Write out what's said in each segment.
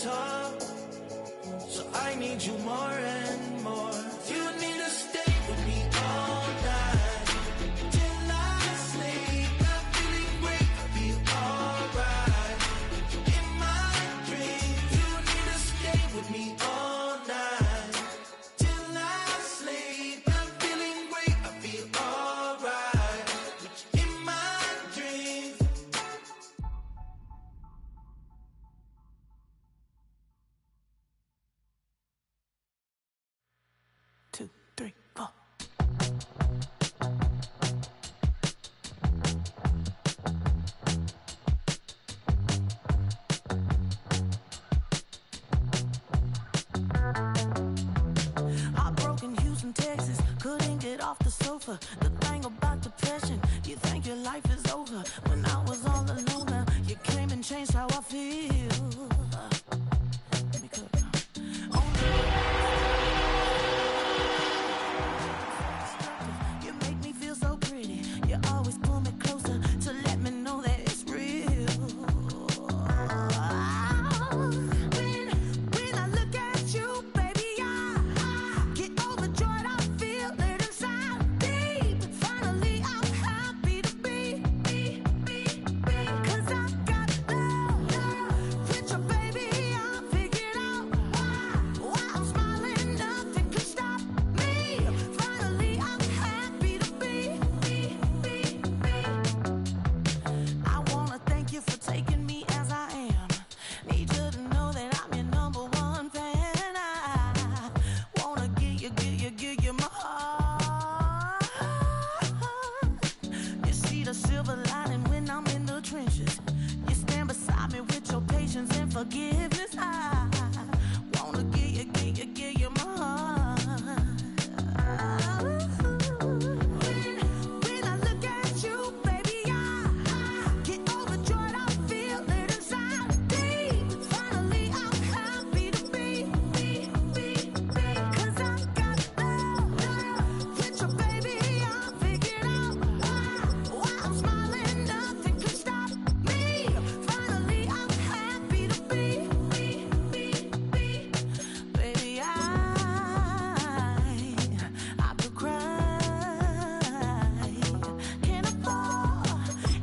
talk, so I need you more and more. You need to stay with me all night till I sleep. I'm feeling great, I feel alright. In my dreams, you need to stay with me all night till I sleep. I'm feeling great, I feel alright. In my dreams. Two, three, four. Heartbroken Houston, Texas, couldn't get off the sofa. The thing about depression, you think your life is over. When I was all alone, now you came and changed how I feel. Let me cook now. You make me feel so pretty. You always pull me closer to let me know that it's real. When I look at you, baby, I get overjoyed. I feel it inside deep. Finally, I'm happy to be. 'Cause I got love with your baby. I figured out why I'm smiling. Nothing can stop me. Finally, I'm happy to be. I wanna thank you for taking me as I am. Need you to know that I'm your number one fan. I wanna give you my heart. You see the silver lining when I'm in the trenches. You stand beside me with your patience and forgiveness. I wanna give you my heart. When I look at you, baby, I get overjoyed. I feel it inside deep. Finally, I'm happy to be. 'Cause I got love with your baby. I figured out why I'm smiling. Nothing can stop me. Finally, I'm happy to be. Baby, I could cry. Can I fall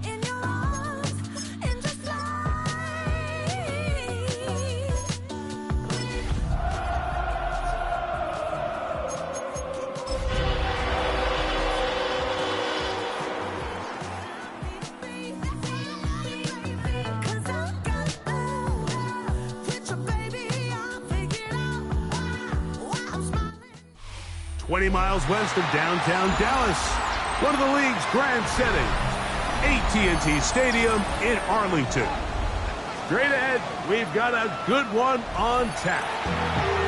in your arms and just Cause I got love with your baby. I figured out why I'm smiling. 20 miles west of downtown Dallas, one of the league's grand settings, AT&T Stadium in Arlington. Straight ahead, we've got a good one on tap.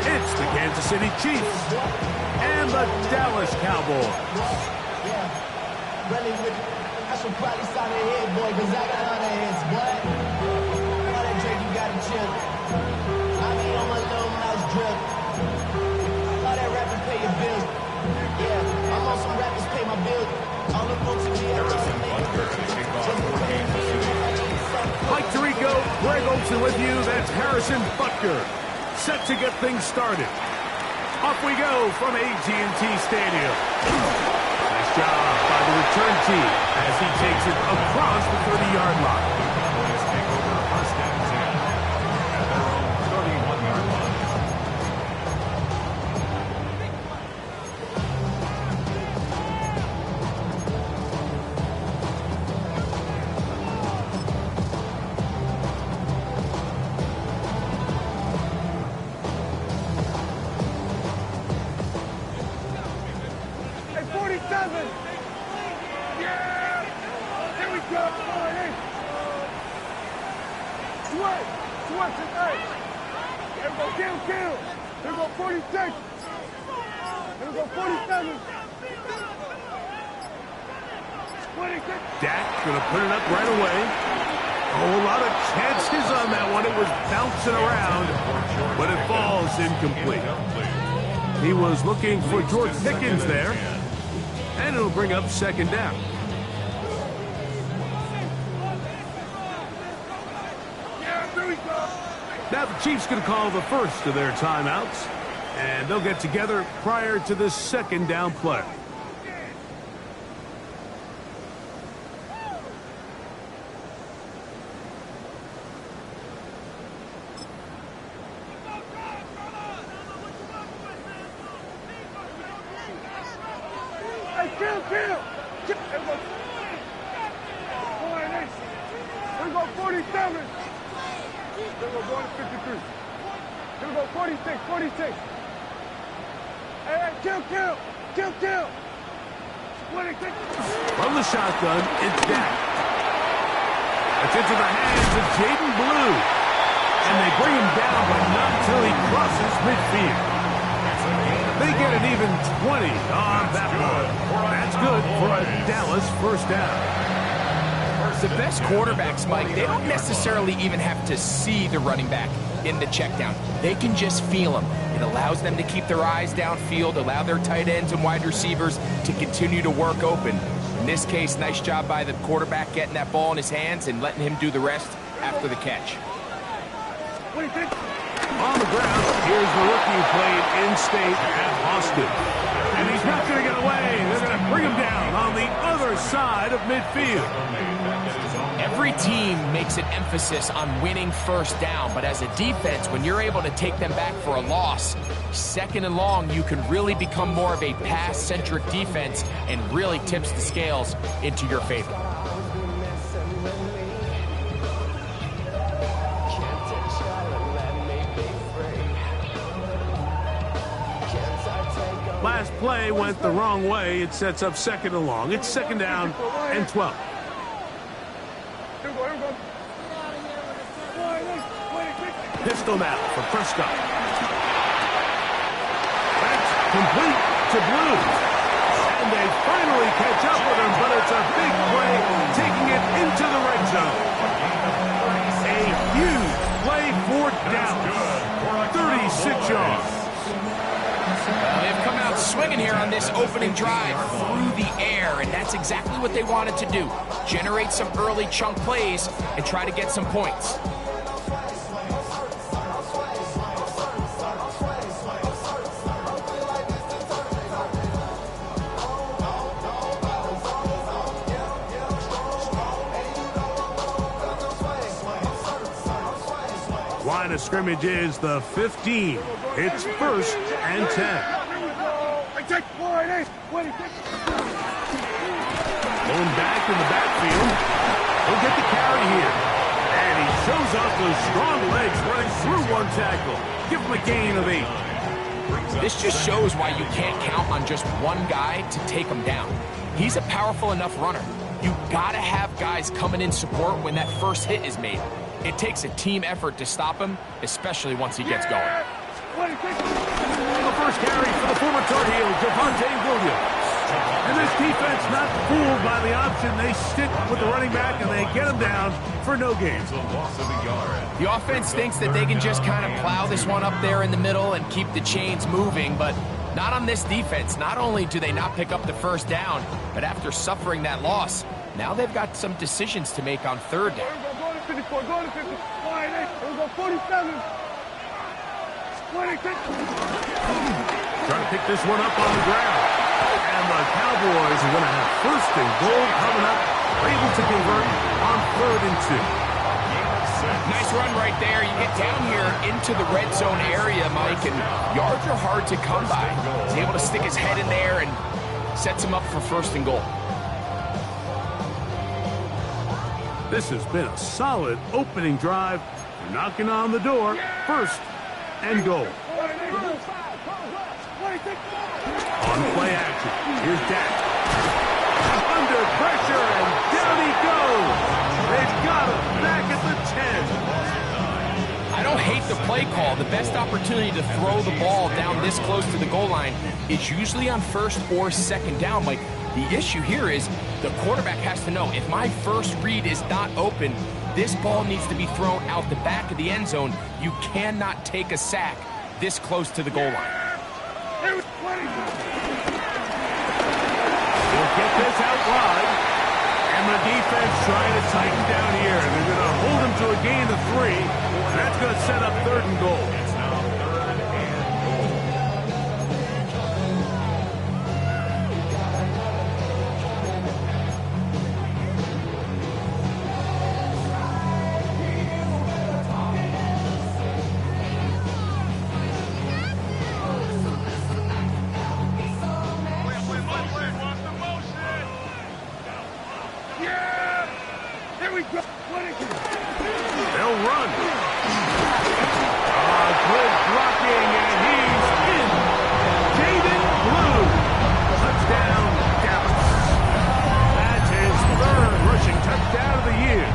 It's the Kansas City Chiefs and the Dallas Cowboys. Really with I should probably sign a hit, boy, cause I got other hits, boy. All that drink, you gotta chill. I mean, on my little mouse drip. All that rapping, pay your bills. Yeah, I'm on some rappers, pay my bills. All the folks in the Mike Tirico, Greg Olson with you. That's Harrison Butker. Set to get things started. Off we go from AT&T Stadium. Nice job by the return team as he takes it across the 30-yard line. Boys take over first and 10 at their own 31-yard line. Hey, 47! Yeah! Here we go! Hey! Sweat tonight! Here we go, kill! Here we go, 46! Here we go, 47! 26! Dak's going to put it up right away. Oh, a lot of chances on that one. It was bouncing around, but it falls incomplete. He was looking for George Pickens there, and it'll bring up second down. Yeah, here we go! Now the Chiefs going to call the first of their timeouts, and they'll get together prior to the second down play. Hey, kill! Here we go 47. Here we go going to 53. Here we go 46. Hey, kill! 26. From the shotgun, it's Dak. It's into the hands of Jaden Blue. And they bring him down, but not until he crosses midfield. They get an even 20 on that one. That's good for a Dallas first down. The best quarterbacks, Mike, they don't necessarily even have to see the running back in the check down. They can just feel him. It allows them to keep their eyes downfield, allow their tight ends and wide receivers to continue to work open. In this case, nice job by the quarterback getting that ball in his hands and letting him do the rest after the catch. On the ground, here's the rookie who played in-state at Austin. And he's not going to get away. They're going to bring him down on the other side of midfield. Every team makes an emphasis on winning first down, but as a defense, when you're able to take them back for a loss, second and long, you can really become more of a pass-centric defense and really tips the scales into your favor. Last play went the wrong way. It sets up second and long. It's second down and 12. Here we go. Pistol now for Prescott. That's complete to Blue. And they finally catch up with him, but it's a big play taking it into the red zone. A huge play for Dallas. 36 yards. They've come out swinging here on this opening drive through the air, and that's exactly what they wanted to do. Generate some early chunk plays and try to get some points. Line of scrimmage is the 15. It's first and 10. Going back in the backfield. He'll get the carry here. And he shows off those strong legs running through one tackle. Give him a gain of 8. This just shows why you can't count on just one guy to take him down. He's a powerful enough runner. You gotta have guys coming in support when that first hit is made. It takes a team effort to stop him, especially once he gets going. The first carry for the former Tar Heel, Javonte Williams. And this defense not fooled by the option. They stick with the running back and they get him down for no gain. The offense thinks that they can just kind of plow this one up there in the middle and keep the chains moving, but not on this defense. Not only do they not pick up the first down, but after suffering that loss, now they've got some decisions to make on third down. Go to 54, go to 50. Here we go 47. 26. Trying to pick this one up on the ground. And the Cowboys are going to have first and goal coming up. Able to convert on third and 2. Nice run right there. You get down here into the red zone area, Mike, and yards are hard to come by. He's able to stick his head in there and sets him up for first and goal. This has been a solid opening drive. Knocking on the door. First and goal. On play action. Here's Dak. Under pressure, and down he goes. They've got him back at the 10. I don't hate the play call. The best opportunity to throw the ball down this close to the goal line is usually on first or second down. Like, the issue here is the quarterback has to know, if my first read is not open, this ball needs to be thrown out the back of the end zone. You cannot take a sack this close to the goal line. He'll get this out wide. And the defense trying to tighten down here. They're going to hold him to a gain of 3. That's going to set up 3rd and goal. It's now 3rd and goal. They'll run. Good blocking, and he's in. David Blue. Touchdown, Dallas. That's his 3rd rushing touchdown of the year.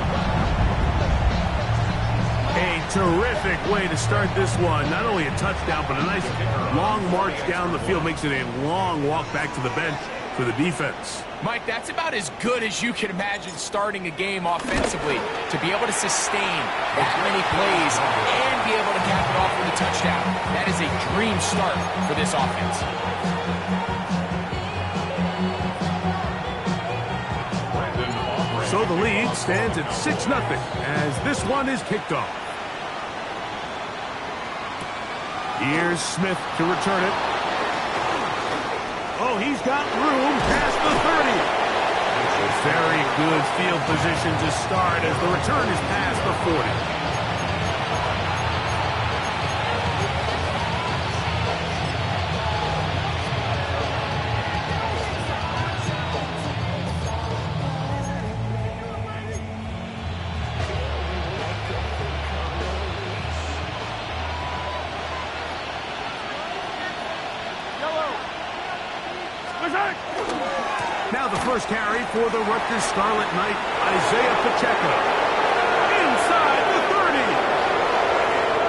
A terrific way to start this one. Not only a touchdown, but a nice long march down the field. Makes it a long walk back to the bench for the defense. Mike, that's about as good as you can imagine starting a game offensively. To be able to sustain that many plays and be able to cap it off with a touchdown. That is a dream start for this offense. So the lead stands at 6-0 as this one is kicked off. Here's Smith to return it. Oh, he's got room past the 30. Very good field position to start as the return is past the 40. Now the first carry for the Rutgers Scarlet Knight, Isaiah Pacheco. Inside the 30.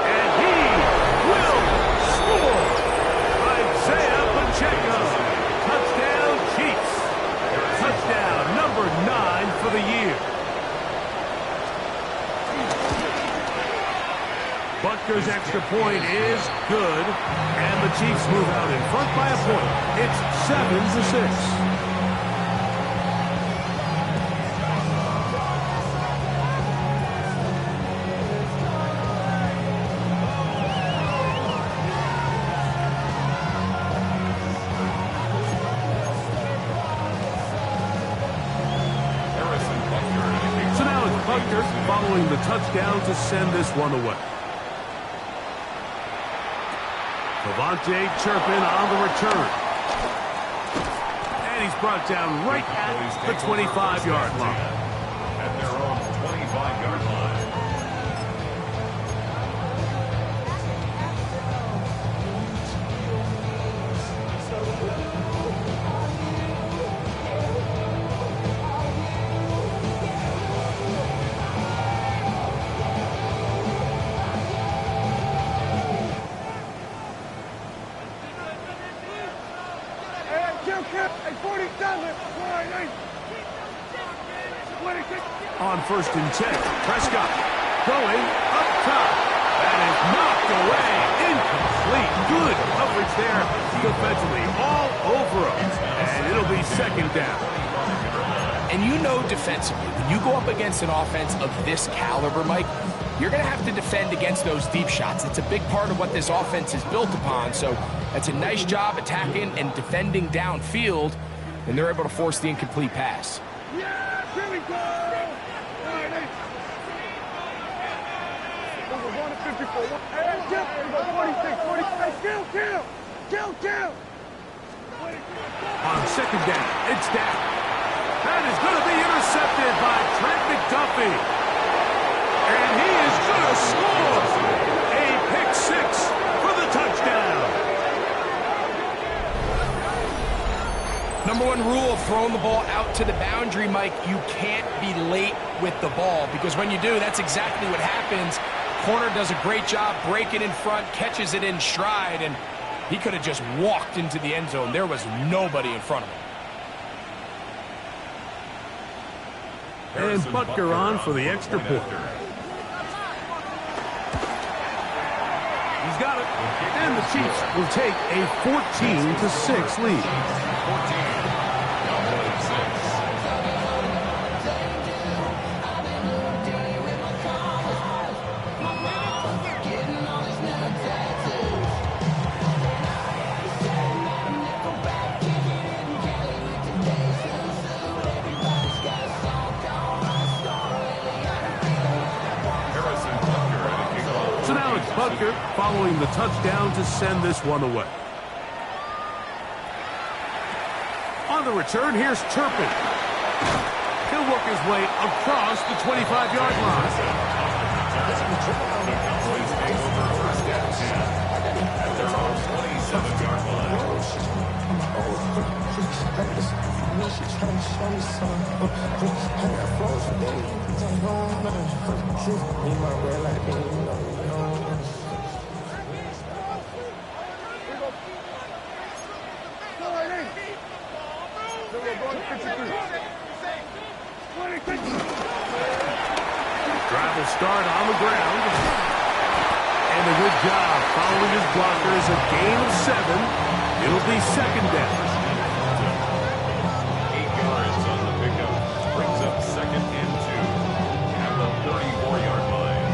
And he will score. Isaiah Pacheco. Touchdown Chiefs. Touchdown number 9 for the year. Butker's extra point is good, and the Chiefs move out in front by a point. It's 7-6. So now it's Butker following the touchdown to send this one away. Devontae Turpin on the return. And he's brought down right at the 25-yard line. At their own 25-yard line. On 1st and 10, Prescott going up top. That is knocked away. Incomplete. Good coverage there defensively. All over him. And it'll be 2nd down. And you know defensively, when you go up against an offense of this caliber, Mike, you're going to have to defend against those deep shots. It's a big part of what this offense is built upon. So that's a nice job attacking and defending downfield, and they're able to force the incomplete pass. Yeah, here we go. We're going to 54. Hey, kill. We go 46, 40. Hey, kill. On 2nd down, it's down. That is going to be intercepted by Trent McDuffie. And he is going to score a pick-6 for the touchdown. Number 1 rule of throwing the ball out to the boundary, Mike, you can't be late with the ball, because when you do, that's exactly what happens. Corner does a great job breaking in front, catches it in stride, and he could have just walked into the end zone. There was nobody in front of him. And Butker on for the extra point. He's got it. And the Chiefs will take a 14-6 lead. So now it's Butker following the touchdown to send this one away. On the return, here's Turpin. He'll work his way across the 25-yard line. Drive will start on the ground. And a good job following his blockers. A gain of 7. It'll be second down. 8 yards on the pickup. Brings up second and 2 at the 34-yard line.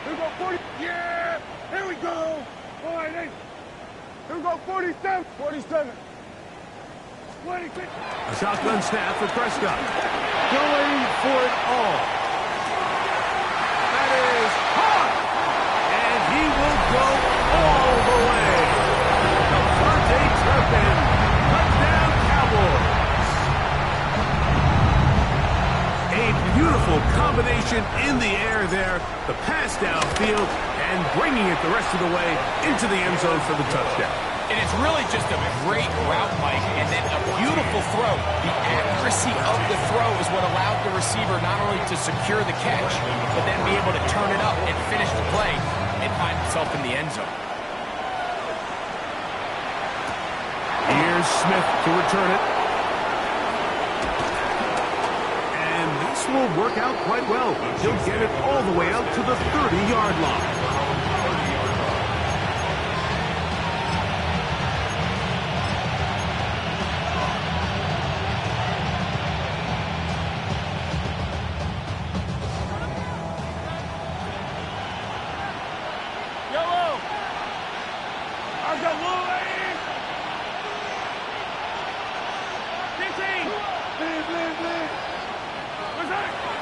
Here we go, 40. Yeah! Here we go! All right, hey. Here we go, 47. 47. 26. A shotgun snap for Prescott. Going for it all. That is hot. And he will go all the way. Devontae Turpin. Touchdown Cowboys. A beautiful combination in the air there. The pass downfield and bringing it the rest of the way into the end zone for the touchdown. And it's really just a great route, Mike, and then a beautiful throw. The accuracy of the throw is what allowed the receiver not only to secure the catch, but then be able to turn it up and finish the play and find himself in the end zone. Here's Smith to return it. And this will work out quite well. He'll get it all the way out to the 30-yard line.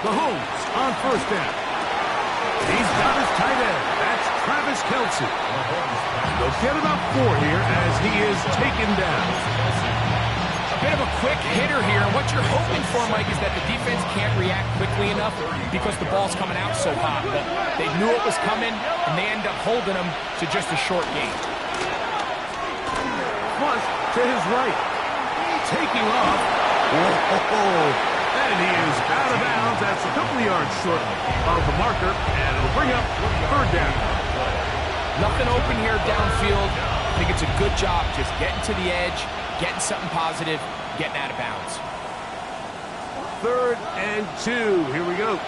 Mahomes on first down. He's got his tight end. That's Travis Kelce. They'll get about 4 here as he is taken down. A bit of a quick hitter here. What you're hoping for, Mike, is that the defense can't react quickly enough because the ball's coming out so hot. But they knew it was coming, and they end up holding them to just a short gain. Flush to his right. Taking off. Whoa. And he is out of bounds. That's a couple of yards short of the marker, and it'll bring up third down. Nothing open here downfield. I think it's a good job just getting to the edge, getting something positive, getting out of bounds. 3rd and 2. Here we go.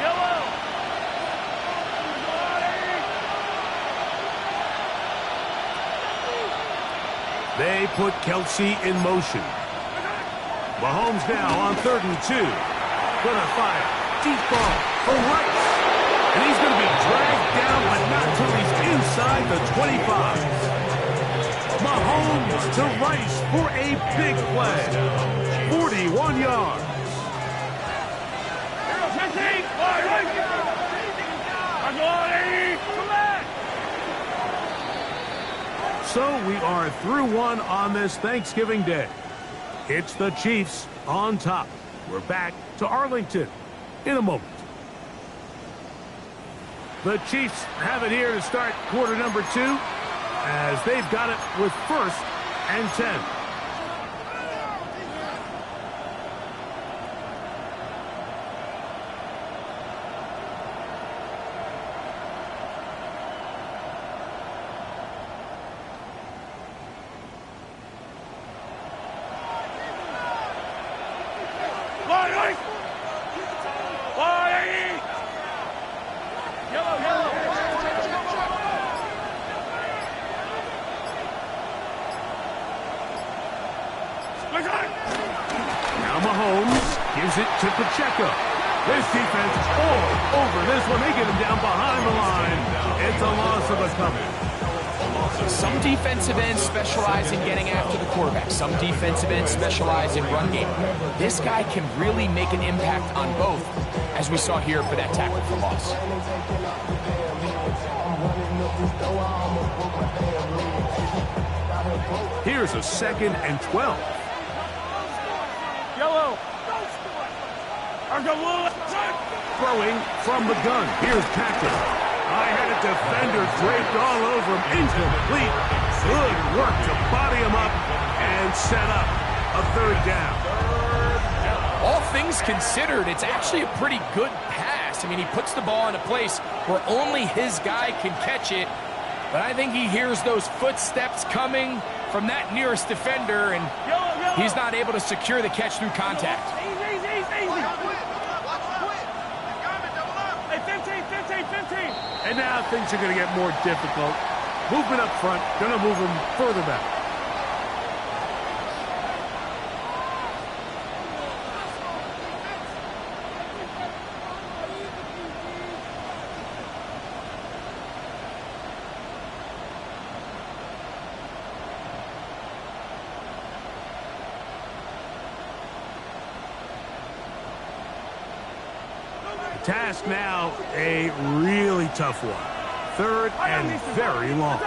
Yellow. They put Kelce in motion. Mahomes now on 3rd and 2. Gonna fire. Deep ball for Rice. And he's going to be dragged down, but not till he's inside the 25. Mahomes to Rice for a big play. 41 yards. So we are through one on this Thanksgiving Day. It's the Chiefs on top. We're back to Arlington in a moment. The Chiefs have it here to start quarter number 2 as they've got it with 1st and 10. Now Mahomes gives it to Pic6. This defense all over this one. They get him down behind the line. It's a loss of a couple. Some defensive ends specialize in getting after the quarterback. Some defensive ends specialize in run game. This guy can really make an impact on both, as we saw here for that tackle for loss. Here's a 2nd and 12. Yellow. Throwing from the gun. Here's Patrick. I had a defender draped all over him. Incomplete. Good work to body him up and set up a 3rd down. All things considered, it's actually a pretty good pass. I mean, he puts the ball in a place where only his guy can catch it. But I think he hears those footsteps coming from that nearest defender, and he's not able to secure the catch through contact. Easy. Hey, 15. And now things are going to get more difficult. Movement up front, going to move him further back. Task now, a really tough one. 3rd and very long.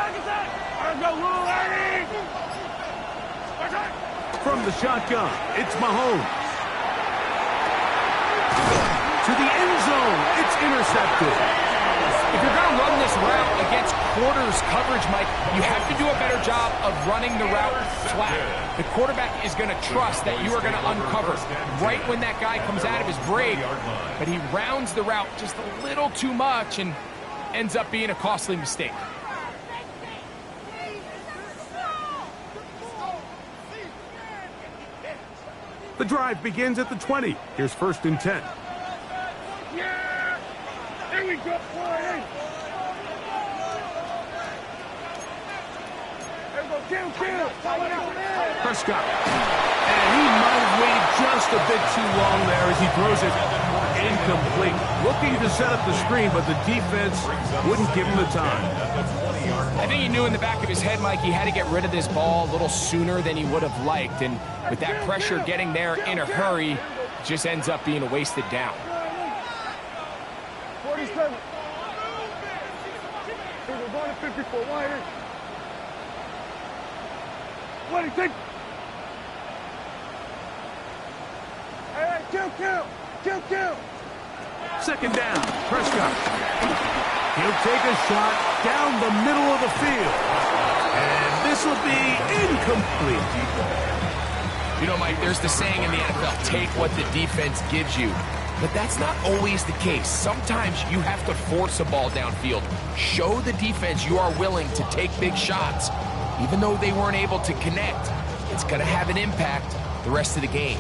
From the shotgun, it's Mahomes. To the end zone, it's intercepted. If you're going to run this route against quarters coverage, Mike, you have to do a better job of running the route flat. The quarterback is going to trust that you are going to uncover right when that guy comes out of his break, but he rounds the route just a little too much and ends up being a costly mistake. The drive begins at the 20. Here's 1st and 10. Yeah! There we go, boy! Kill! Prescott. And he might have waited just a bit too long there as he throws it incomplete. Looking to set up the screen, but the defense wouldn't give him the time. I think he knew in the back of his head, Mike, he had to get rid of this ball a little sooner than he would have liked. And with that pressure getting there in a hurry, it just ends up being a wasted down. 47. We're going to 54. Wide. What do you think? Hey, kill! 2nd down, Prescott. He'll take a shot down the middle of the field. And this will be incomplete. You know, Mike, there's the saying in the NFL, take what the defense gives you. But that's not always the case. Sometimes you have to force a ball downfield. Show the defense you are willing to take big shots. Even though they weren't able to connect, it's going to have an impact the rest of the game.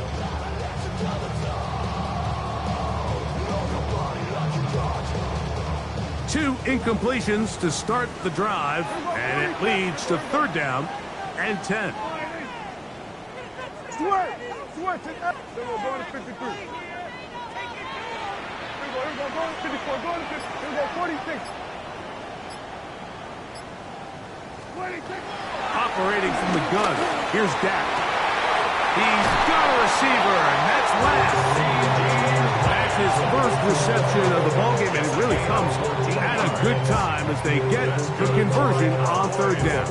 Two incompletions to start the drive, and it leads to 3rd down and 10. Sweat! Then we're going to 53. Here we go, going to 54, going to 50. Here we go, 46. 26. Operating from the gun, here's Dak. He's got a receiver, and that's last. That's his first reception of the ballgame, and it really comes at a good time as they get the conversion on 3rd down.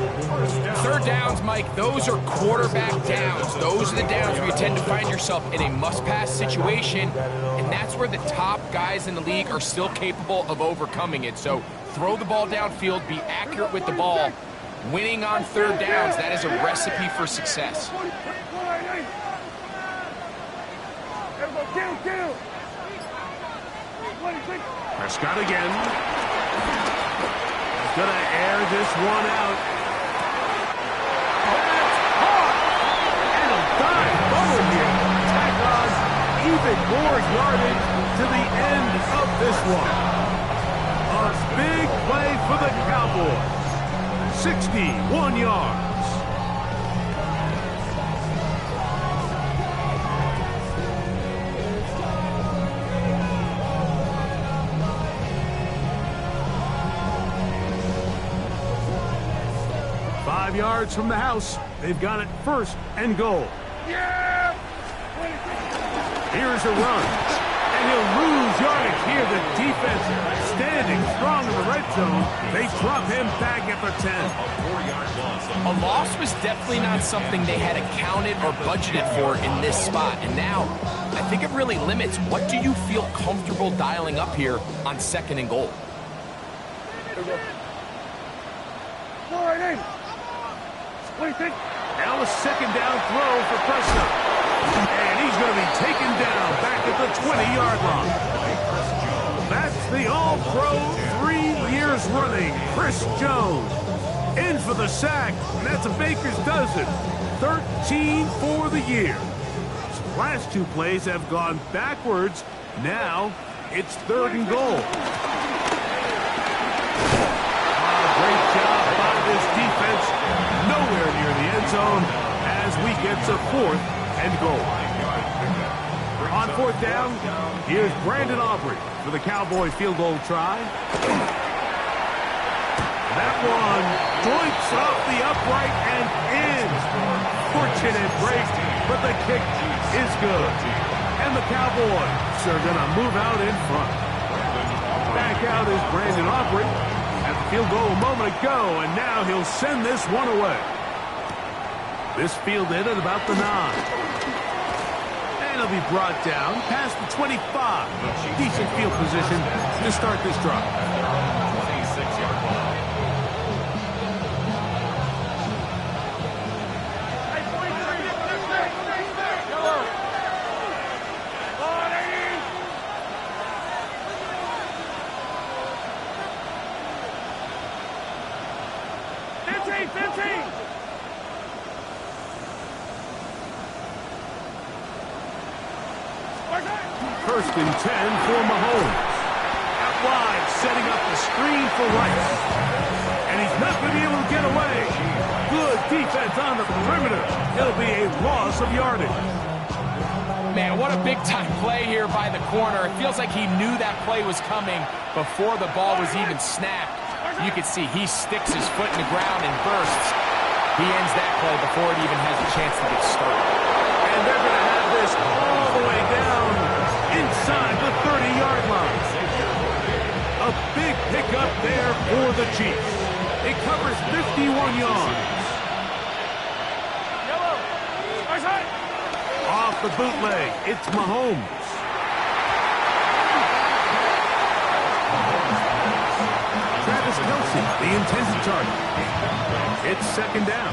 3rd downs, Mike, those are quarterback downs. Those are the downs where you tend to find yourself in a must-pass situation, and that's where the top guys in the league are still capable of overcoming it. So throw the ball downfield, be accurate with the ball. Winning on 3rd downs, that is a recipe for success. Kill! Prescott again. He's going to air this one out. And a dive bubble here. Tack on even more yardage to the end of this one. A big play for the Cowboys. 61 yards. 5 yards from the house. They've got it 1st and goal. Yeah! Here's a run. And he'll lose yardage here. The defense standing strong in the red zone. They drop him back at the 10. A 4-yard loss. A loss was definitely not something they had accounted or budgeted for in this spot. And now, I think it really limits what do you feel comfortable dialing up here on 2nd and goal. All right, Aiden. What do you think? Now a 2nd down throw for Prescott. And he's going to be taken down back at the 20-yard line. That's the all-pro 3 years running, Chris Jones. In for the sack, and that's a baker's dozen. 13 for the year. His last 2 plays have gone backwards. Now it's 3rd and goal. Great job by this defense. Nowhere near the end zone as we get to 4th and goal. On 4th down, here's Brandon Aubrey for the Cowboy field goal try. That one joints off the upright and in. Fortunate break, but the kick is good. And the Cowboys are going to move out in front. Back out is Brandon Aubrey. At the field goal a moment ago, and now he'll send this one away. This fielded at about the 9. And he'll be brought down past the 25. Decent field position to start this drive. 26-yard line. First and 10 for Mahomes. Out wide, setting up the screen for Rice. And he's not going to be able to get away. Good defense on the perimeter. It'll be a loss of yardage. Man, what a big-time play here by the corner. It feels like he knew that play was coming before the ball was even snapped. You can see he sticks his foot in the ground and bursts. He ends that play before it even has a chance to get started. And they're going to have this all the way down inside the 30-yard line. A big pickup there for the Chiefs. It covers 51 yards. Off the bootleg, it's Mahomes. Travis Kelce, the intended target. It's 2nd down.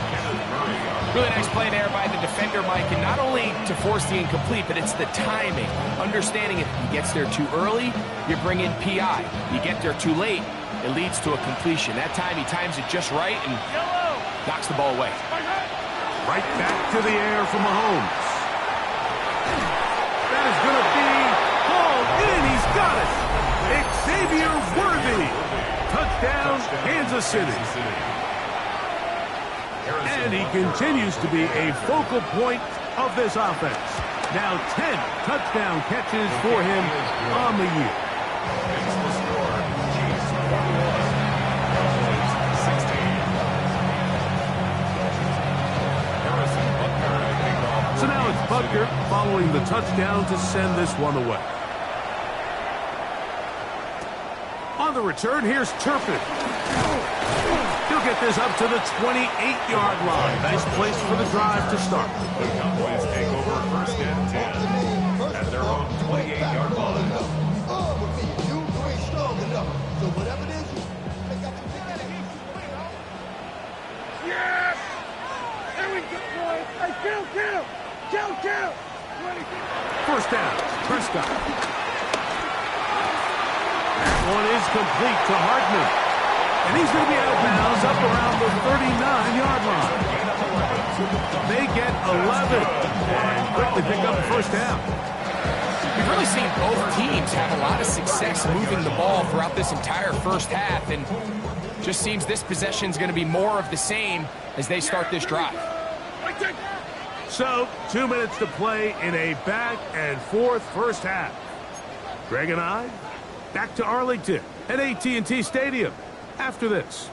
Really nice play there by the defender, Mike, and not only to force the incomplete, but it's the timing. Understanding if he gets there too early, you bring in PI. You get there too late, it leads to a completion. That time he times it just right and knocks the ball away. Right back to the air for Mahomes. That is going to be hauled in. He's got it. Xavier Worthy. Touchdown, Kansas City. And he continues to be a focal point of this offense. Now 10 touchdown catches for him on the year. So now it's Butker following the touchdown to send this one away. On the return, here's Turpin. He'll get this up to the 28-yard line. Nice place for the drive to start. The Cowboys take over 1st and 10 at their own 28-yard line. Yes! There we go, boys. Hey, kill! Kill! 1st down, Prescott. That one is complete to Hartman. And he's going to be out of bounds up around the 39-yard line. They get 11 and quickly pick up the 1st down. We've really seen both teams have a lot of success moving the ball throughout this entire 1st half, and just seems this possession is going to be more of the same as they start this drive. So, 2 minutes to play in a back and forth 1st half. Greg and I, back to Arlington at AT&T Stadium after this.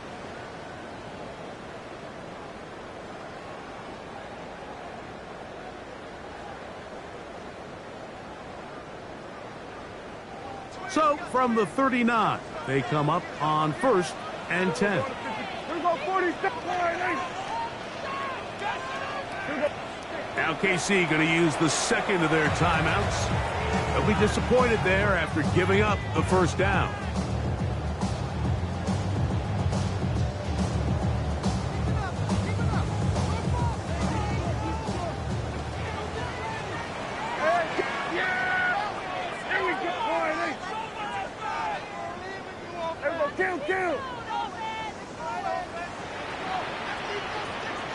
So from the 39, they come up on 1st and 10. Here we go, 46. Now KC going to use the second of their timeouts. They'll be disappointed there after giving up the first down. Kill.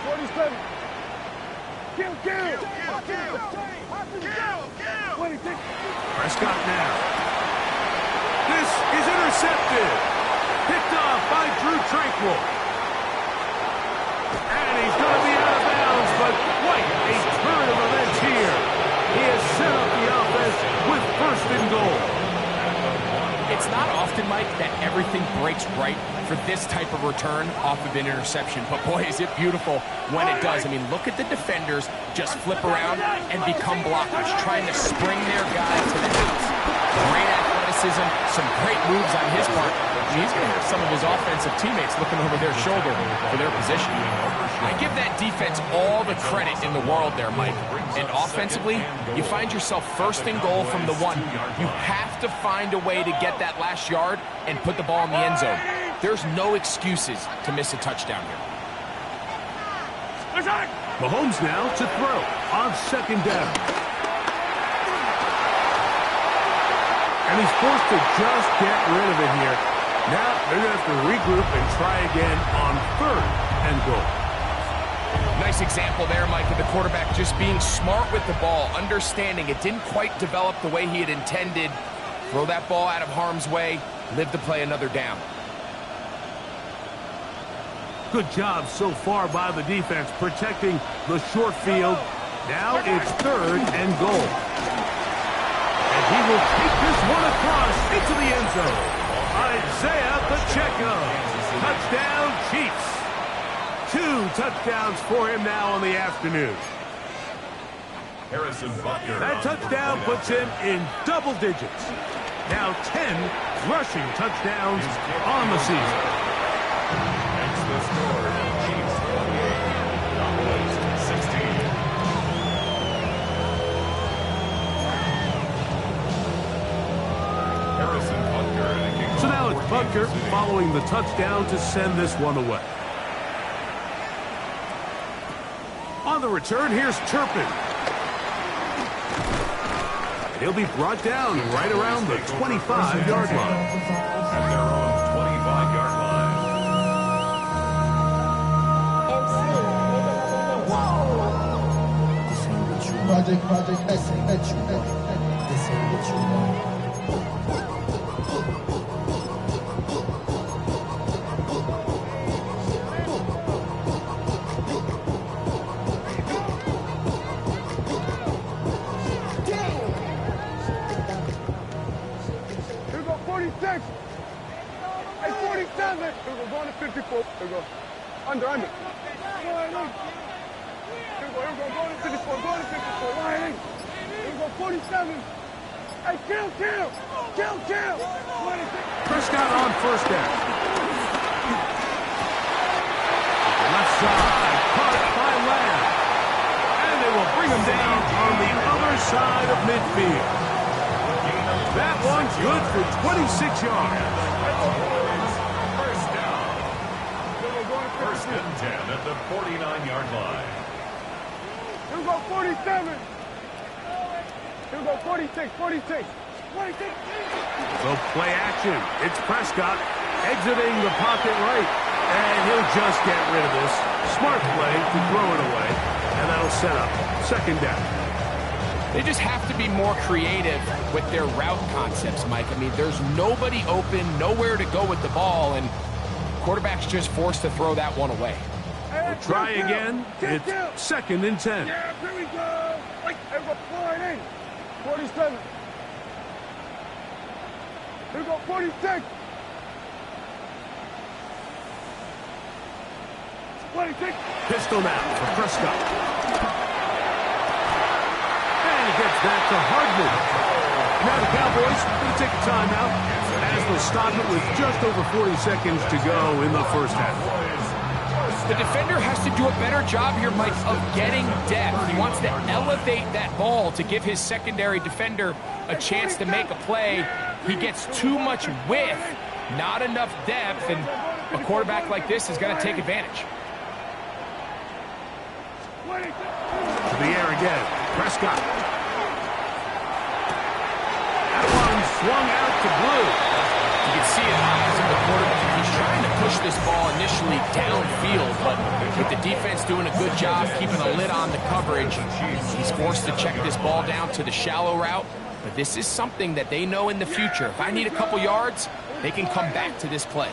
47. Kill. 26. Prescott now. This is intercepted. Picked off by Drew Tranquil. And he's going to be out of bounds, but quite a turn of events here. He has set up the offense with 1st and goal. It's not often, Mike, that everything breaks right for this type of return off of an interception. But, boy, is it beautiful when it does. I mean, look at the defenders just flip around and become blockers, trying to spring their guy to the house. Great athleticism, some great moves on his part. I mean, he's going to have some of his offensive teammates looking over their shoulder for their position. I give that defense all the credit in the world there, Mike. And offensively, you find yourself 1st and goal from the 1. You have to find a way to get that last yard and put the ball in the end zone. There's no excuses to miss a touchdown here. Mahomes now to throw on 2nd down. And he's forced to just get rid of it here. Now they're going to have to regroup and try again on 3rd and goal. Nice example there, Mike, of the quarterback just being smart with the ball, understanding it didn't quite develop the way he had intended. Throw that ball out of harm's way, live to play another down. Good job so far by the defense protecting the short field. Now it's 3rd and goal. And he will take this one across into the end zone. Isaiah Pacheco. Touchdown, Chiefs. 2 touchdowns for him now on the afternoon. That touchdown puts him in double digits. Now 10 rushing touchdowns on the season. That's the score. Chiefs 28, Cowboys 16. So now it's Butker following the touchdown to send this one away. On the return, here's Turpin. And he'll be brought down right around the 25-yard line. At their own 25-yard line. Project, this ain't what you want. This ain't what you want. Here we go, 46. Hey, 47. Here we go, going to 54. Here we go. Under. Here we go, going to 54, going to 54. Line in. Here we go, 47. Hey, kill. 26. Prescott on 1st down. Left side, caught by Lamb. And they will bring him down on the other side of midfield. That one's good for 26 yards. First down. 1st and 10 at the 49-yard line. Here we go, 47. Here we go, 46. So play action. It's Prescott exiting the pocket right. And he'll just get rid of this. Smart play to throw it away. And that'll set up 2nd down. They just have to be more creative with their route concepts, Mike. I mean, there's nobody open, nowhere to go with the ball, and quarterback's just forced to throw that one away. We'll try again. It's 2nd and 10. Yeah, here we go. Hey, we're flying in. 47. Here we go, 46. 26. Pistol now for Prescott. And he gets that to Hardman. Now the Cowboys going to take a timeout as they'll stop it with just over 40 seconds to go in the first half. The defender has to do a better job here, Mike, of getting depth. He wants to elevate that ball to give his secondary defender a chance to make a play. He gets too much width, not enough depth, and a quarterback like this is going to take advantage. To the air again, Prescott. That one swung out to Blue. You can see it eyes of the quarterback. He's trying to push this ball initially downfield, but with the defense doing a good job keeping a lid on the coverage, he's forced to check this ball down to the shallow route. But this is something that they know in the future. If I need a couple yards, they can come back to this play.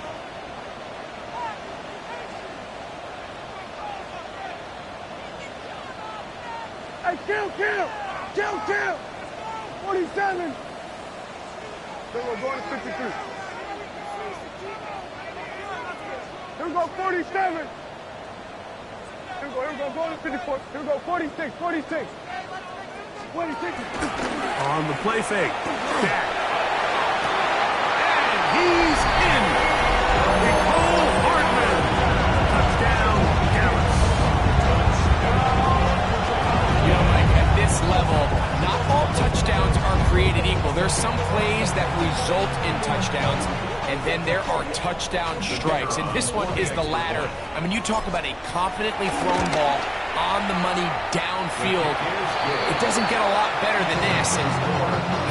Hey, kill! 47! Then we're going to 53. Here we go, 47! Here we go, going to 54. Here we go, 46. 26. On the play fake. Dak. And he's in. Nicole Hardman. Touchdown, Dallas. You know, Mike, at this level, not all touchdowns are created equal. There's some plays that result in touchdowns, and then there are touchdown strikes, and this one is the latter. I mean, you talk about a confidently thrown ball on the money downfield. It doesn't get a lot better than this, and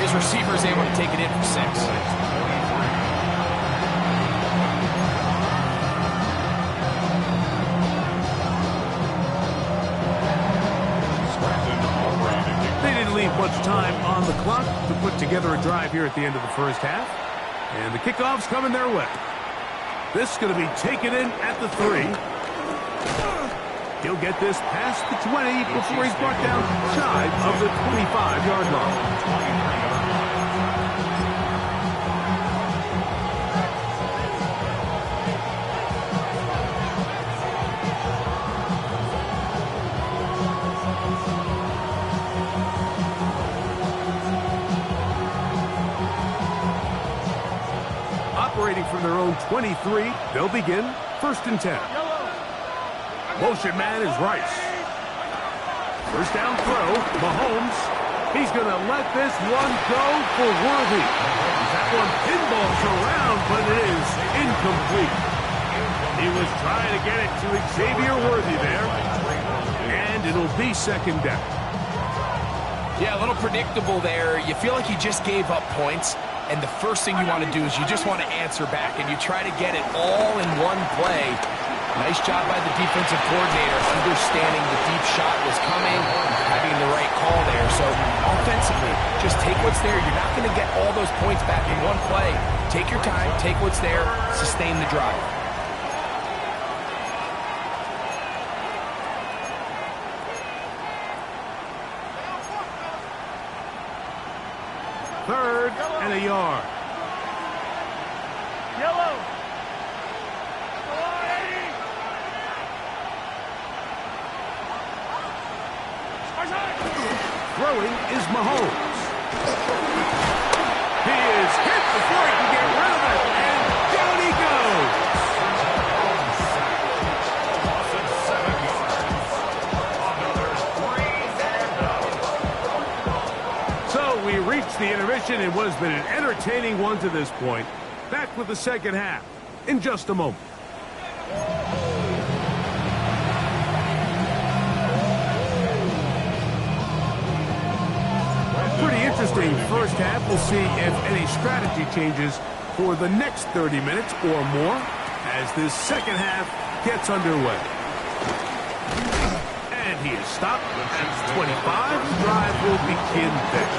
his receiver is able to take it in for 6. They didn't leave much time on the clock to put together a drive here at the end of the first half. And the kickoff's coming their way. This is going to be taken in at the 3. He'll get this past the 20 before he's brought down shy of the 25-yard line. Operating from their own 23, they'll begin 1st and 10. Motion man is Rice. First down throw, Mahomes. He's going to let this one go for Worthy. That one pinballs around, but it is incomplete. He was trying to get it to Xavier Worthy there, and it'll be 2nd down. Yeah, a little predictable there. You feel like you just gave up points, and the first thing you want to do is you just want to answer back, and you try to get it all in one play. Nice job by the defensive coordinator, understanding the deep shot was coming, having the right call there. So offensively, just take what's there. You're not going to get all those points back in one play. Take your time, take what's there, sustain the drive. Third and a yard. Yellow. Throwing is Mahomes. He is hit before he can get rid of it, and down he goes. So we reach the intermission in what has been an entertaining one to this point. Back with the second half in just a moment. Interesting first half. We'll see if any strategy changes for the next 30 minutes or more as this second half gets underway. And he is stopped at 25. The drive will begin there.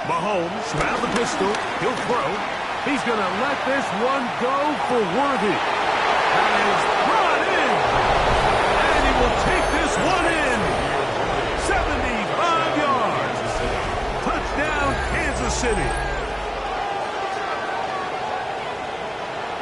Mahomes around the pistol. He'll throw. He's going to let this one go for Worthy. That is brought in. And he will take this City.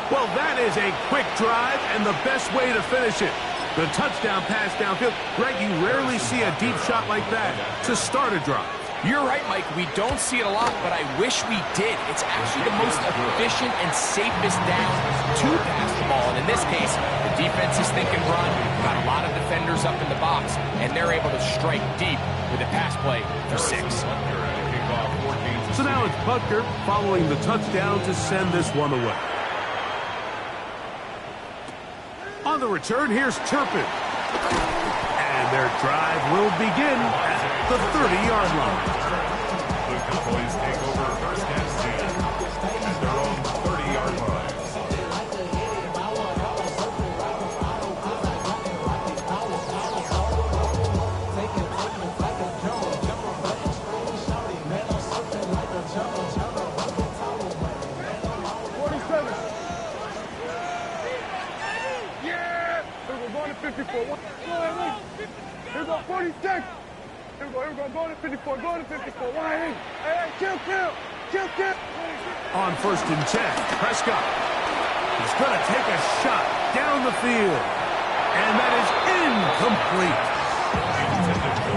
Well, that is a quick drive and the best way to finish it. The touchdown pass downfield. Greg, you rarely see a deep shot like that to start a drive. You're right, Mike. We don't see it a lot, but I wish we did. It's actually the most efficient and safest down to pass the ball. And in this case, the defense is thinking run, got a lot of defenders up in the box, and they're able to strike deep with a pass play for 6. So now it's Butker following the touchdown to send this one away. On the return, here's Turpin. And their drive will begin at the 30-yard line. The Cowboys take over first and 10 at their own 30-yard line. Yeah! We're going to 54. Here we go, 46. Here we go, going to 54, going to 54. Hey, kill. On 1st and 10, Prescott. He's going to take a shot down the field. And that is incomplete.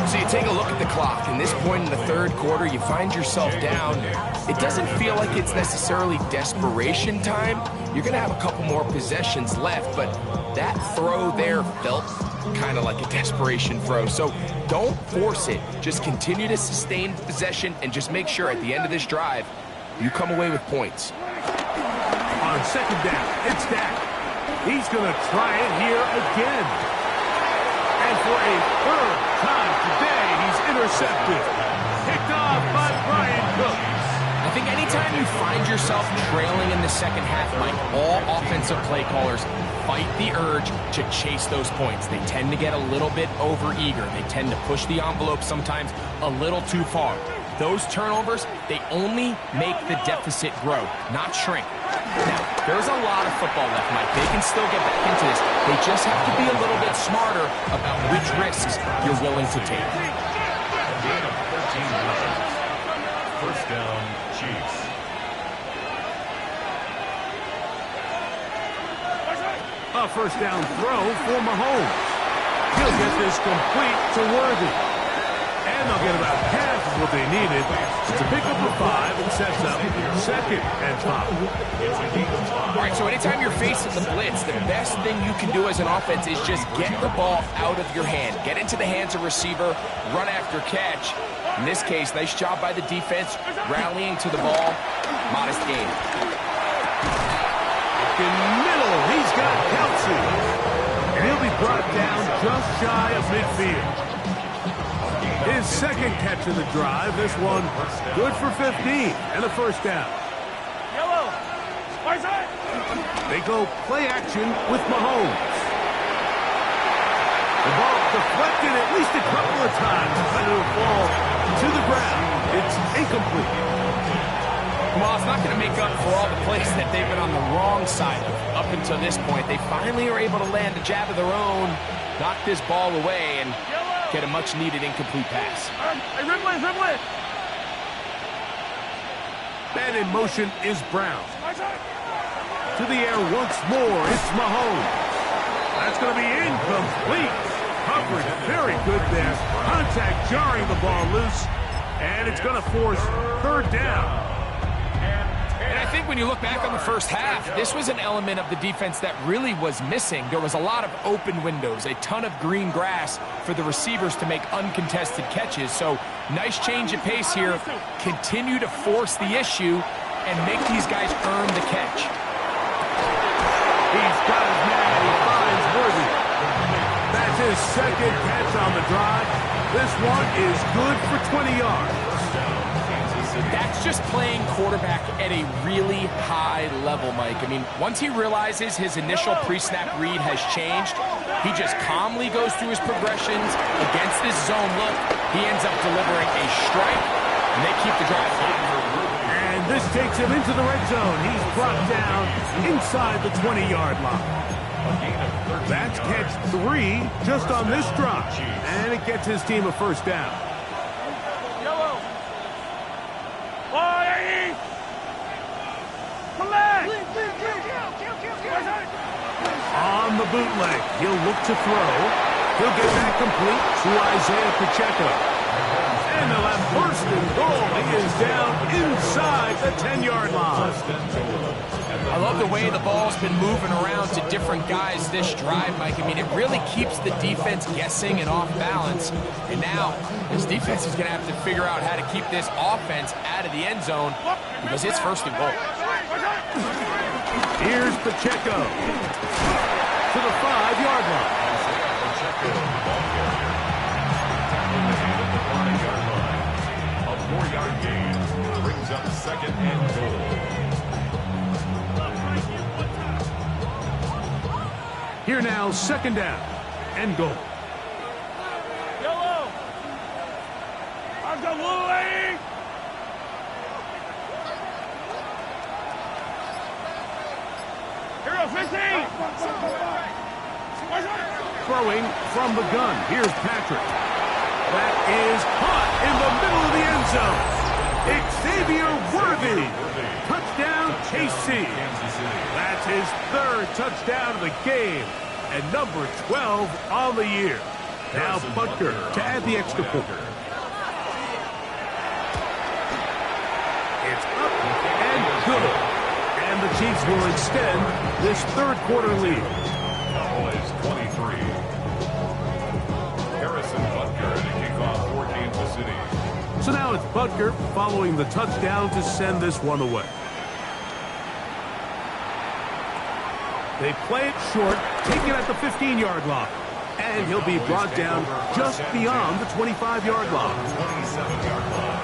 So you take a look at the clock. In this point in the third quarter, you find yourself down. It doesn't feel like it's necessarily desperation time. You're going to have a couple more possessions left, but that throw there felt kind of like a desperation throw. So don't force it. Just continue to sustain possession and just make sure at the end of this drive, you come away with points. On 2nd down, it's Dak. He's going to try it here again. And for a 3rd time today, he's intercepted. Picked off by Brian Cook. I think anytime you find yourself trailing in the second half, Mike, all offensive play callers fight the urge to chase those points. They tend to get a little bit overeager. They tend to push the envelope sometimes a little too far. Those turnovers, they only make the deficit grow, not shrink. Now, there's a lot of football left, Mike. They can still get back into this. They just have to be a little bit smarter about which risks you're willing to take. Gain of 13 yards. First down, Chiefs. A 1st down throw for Mahomes. He'll get this complete to Worthy. And they'll get about half of what they needed to pick up a 5 and sets up 2nd and 5. All right, so anytime you're facing the blitz, the best thing you can do as an offense is just get the ball out of your hand. Get into the hands of receiver, run after catch. In this case, nice job by the defense, rallying to the ball. Modest gain. In middle, he's got Kelsey. And he'll be brought down just shy of midfield. His 2nd catch of the drive. This one good for 15 and a 1st down. Yellow. They go play action with Mahomes. The ball deflected at least a couple of times, but it'll fall to the ground. It's incomplete. Well, it's not going to make up for all the plays that they've been on the wrong side of up until this point. They finally are able to land a jab of their own, knock this ball away, and get a much-needed incomplete pass. Hey, Ripley. Man in motion is Brown. To the air once more, it's Mahomes. That's going to be incomplete. Coverage very good there. Contact jarring the ball loose, and it's going to force 3rd down. And I think when you look back on the first half, this was an element of the defense that really was missing. There was a lot of open windows, a ton of green grass for the receivers to make uncontested catches. So nice change of pace here. Continue to force the issue and make these guys earn the catch. He's got his man. He finds Worthy. That's his 2nd catch on the drive. This one is good for 20 yards. That's just playing quarterback at a really high level, Mike. I mean, once he realizes his initial pre-snap read has changed, he just calmly goes through his progressions against this zone look. He ends up delivering a strike, and they keep the drive alive. And this takes him into the red zone. He's brought down inside the 20-yard line. That's catch 3 just on this drive. And it gets his team a 1st down. Yellow. Oh, on the bootleg. He'll look to throw. He'll get that complete to Isaiah Pacheco. And they'll have first and goal. He is down inside the 10-yard line. I love the way the ball's been moving around to different guys this drive, Mike. I mean, it really keeps the defense guessing and off balance. And now this defense is going to have to figure out how to keep this offense out of the end zone because it's first and goal. Here's Pacheco to the 5-yard line. A 4-yard gain brings up second and goal. Here now, second down and goal. Yellow. I've got little A. Here goes 15. Throwing from the gun. Here's Patrick. That is caught in the middle of the end zone. Xavier Worthy. Touchdown, KC. That's his third touchdown of the game. And number 12 on the year. Now Butker to add the extra point. It's up and good. And the Chiefs will extend this third quarter lead. Cowboys 23. Harrison Butker to kick off for Kansas City. So now it's Butker following the touchdown to send this one away. They play it short, take it at the 15-yard line. And he'll be brought down just beyond the 25-yard line. 27-yard line.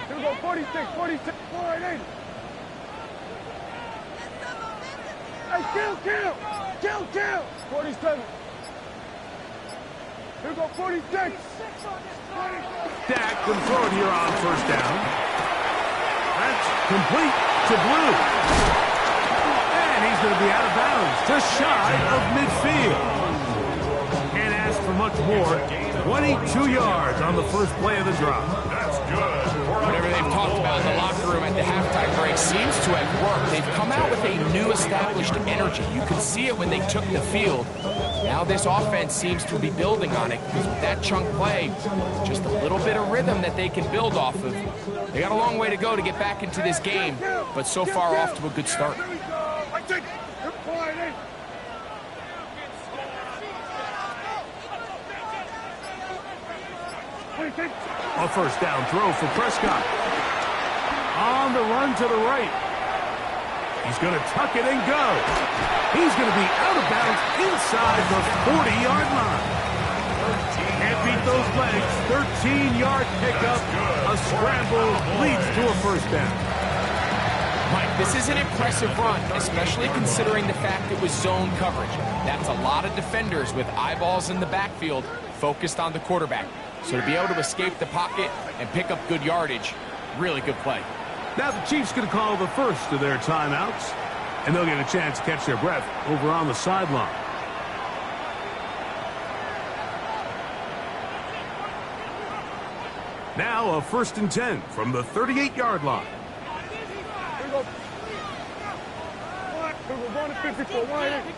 Here we go, 46, 46, 480. Hey, kill. 47. Here we go, 46. Dak can throw it here on first down. That's complete to Blue. And he's going to be out of bounds, just shy of midfield. Can't ask for much more. 22 yards on the first play of the drop. That's good. Whatever they've talked about in the locker room at the halftime break seems to have worked. They've come out with a new established energy. You could see it when they took the field. Now this offense seems to be building on it because with that chunk play, just a little bit of rhythm that they can build off of. They got a long way to go to get back into this game, but so far off to a good start. I take 480. A first down throw for Prescott. On the run to the right. He's going to tuck it and go. He's going to be out of bounds inside the 40-yard line. Can't beat those legs. 13-yard pickup. A scramble leads to a first down. Mike, this is an impressive run, especially considering the fact it was zone coverage. That's a lot of defenders with eyeballs in the backfield focused on the quarterback. So to be able to escape the pocket and pick up good yardage, really good play. Now the Chiefs going to call the first of their timeouts, and they'll get a chance to catch their breath over on the sideline. Now a 1st and 10 from the 38-yard line. Here we go. We're going to 54. 180.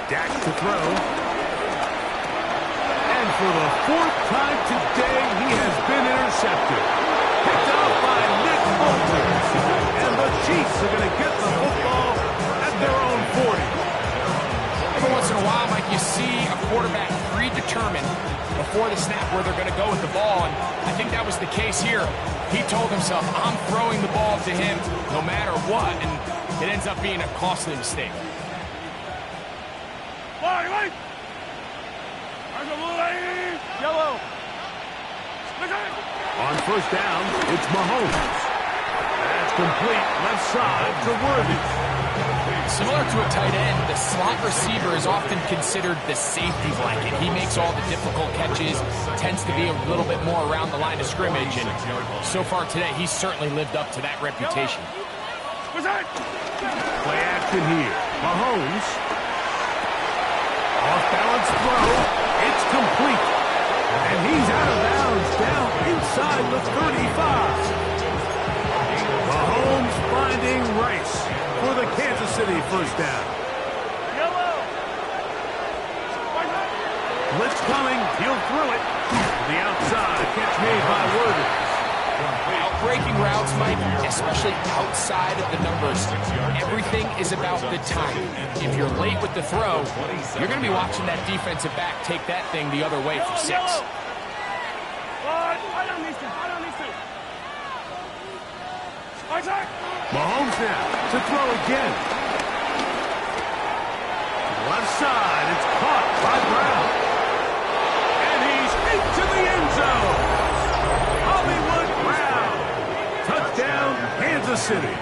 Dak to throw. And for the 4th time today, he has been intercepted. Picked off by Nick Bolton. And the Chiefs are going to get the football at their own 40. Every once in a while, Mike, you see a quarterback predetermined before the snap where they're going to go with the ball, and I think that was the case here. He told himself, I'm throwing the ball to him no matter what, and it ends up being a costly mistake. Yellow. On first down, it's Mahomes. That's complete left side to Worthy. Similar to a tight end, the slot receiver is often considered the safety blanket. He makes all the difficult catches, tends to be a little bit more around the line of scrimmage, and so far today, he's certainly lived up to that reputation. Play action here. Mahomes. Off-balance throw. It's complete. And he's out of bounds down inside the 35. Mahomes finding Rice for the Kansas City first down. Blitz coming. He'll throw it. To the outside. Catch made by Worthy. Breaking routes, Mike, especially outside of the numbers, everything is about the time. If you're late with the throw, you're going to be watching that defensive back take that thing the other way for 6. Mahomes now to throw again. Left side, it's caught by Brown. And he's into the end zone. Hollywood Brown. Touchdown, Kansas City.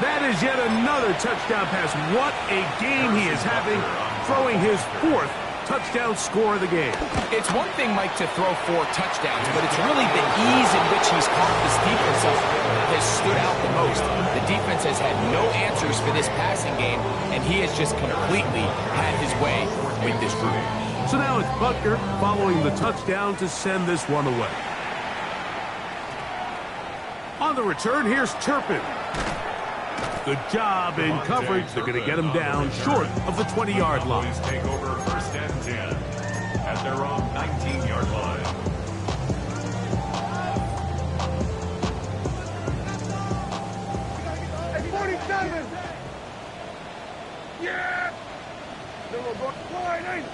That is yet another touchdown pass. What a game he is having, throwing his 4th touchdown score of the game. It's one thing, Mike, to throw 4 touchdowns, but it's really the ease in which he's caught this defense up that has stood out the most. The defense has had no answers for this passing game, and he has just completely had his way with this group. So now it's Butker following the touchdown to send this one away. On the return, here's Turpin. Good job in coverage. They're going to get him down short of the 20-yard line. Please take over first and 10 at their own 19-yard line. Hey, 47. Yeah. Then we'll go wide, ain't it?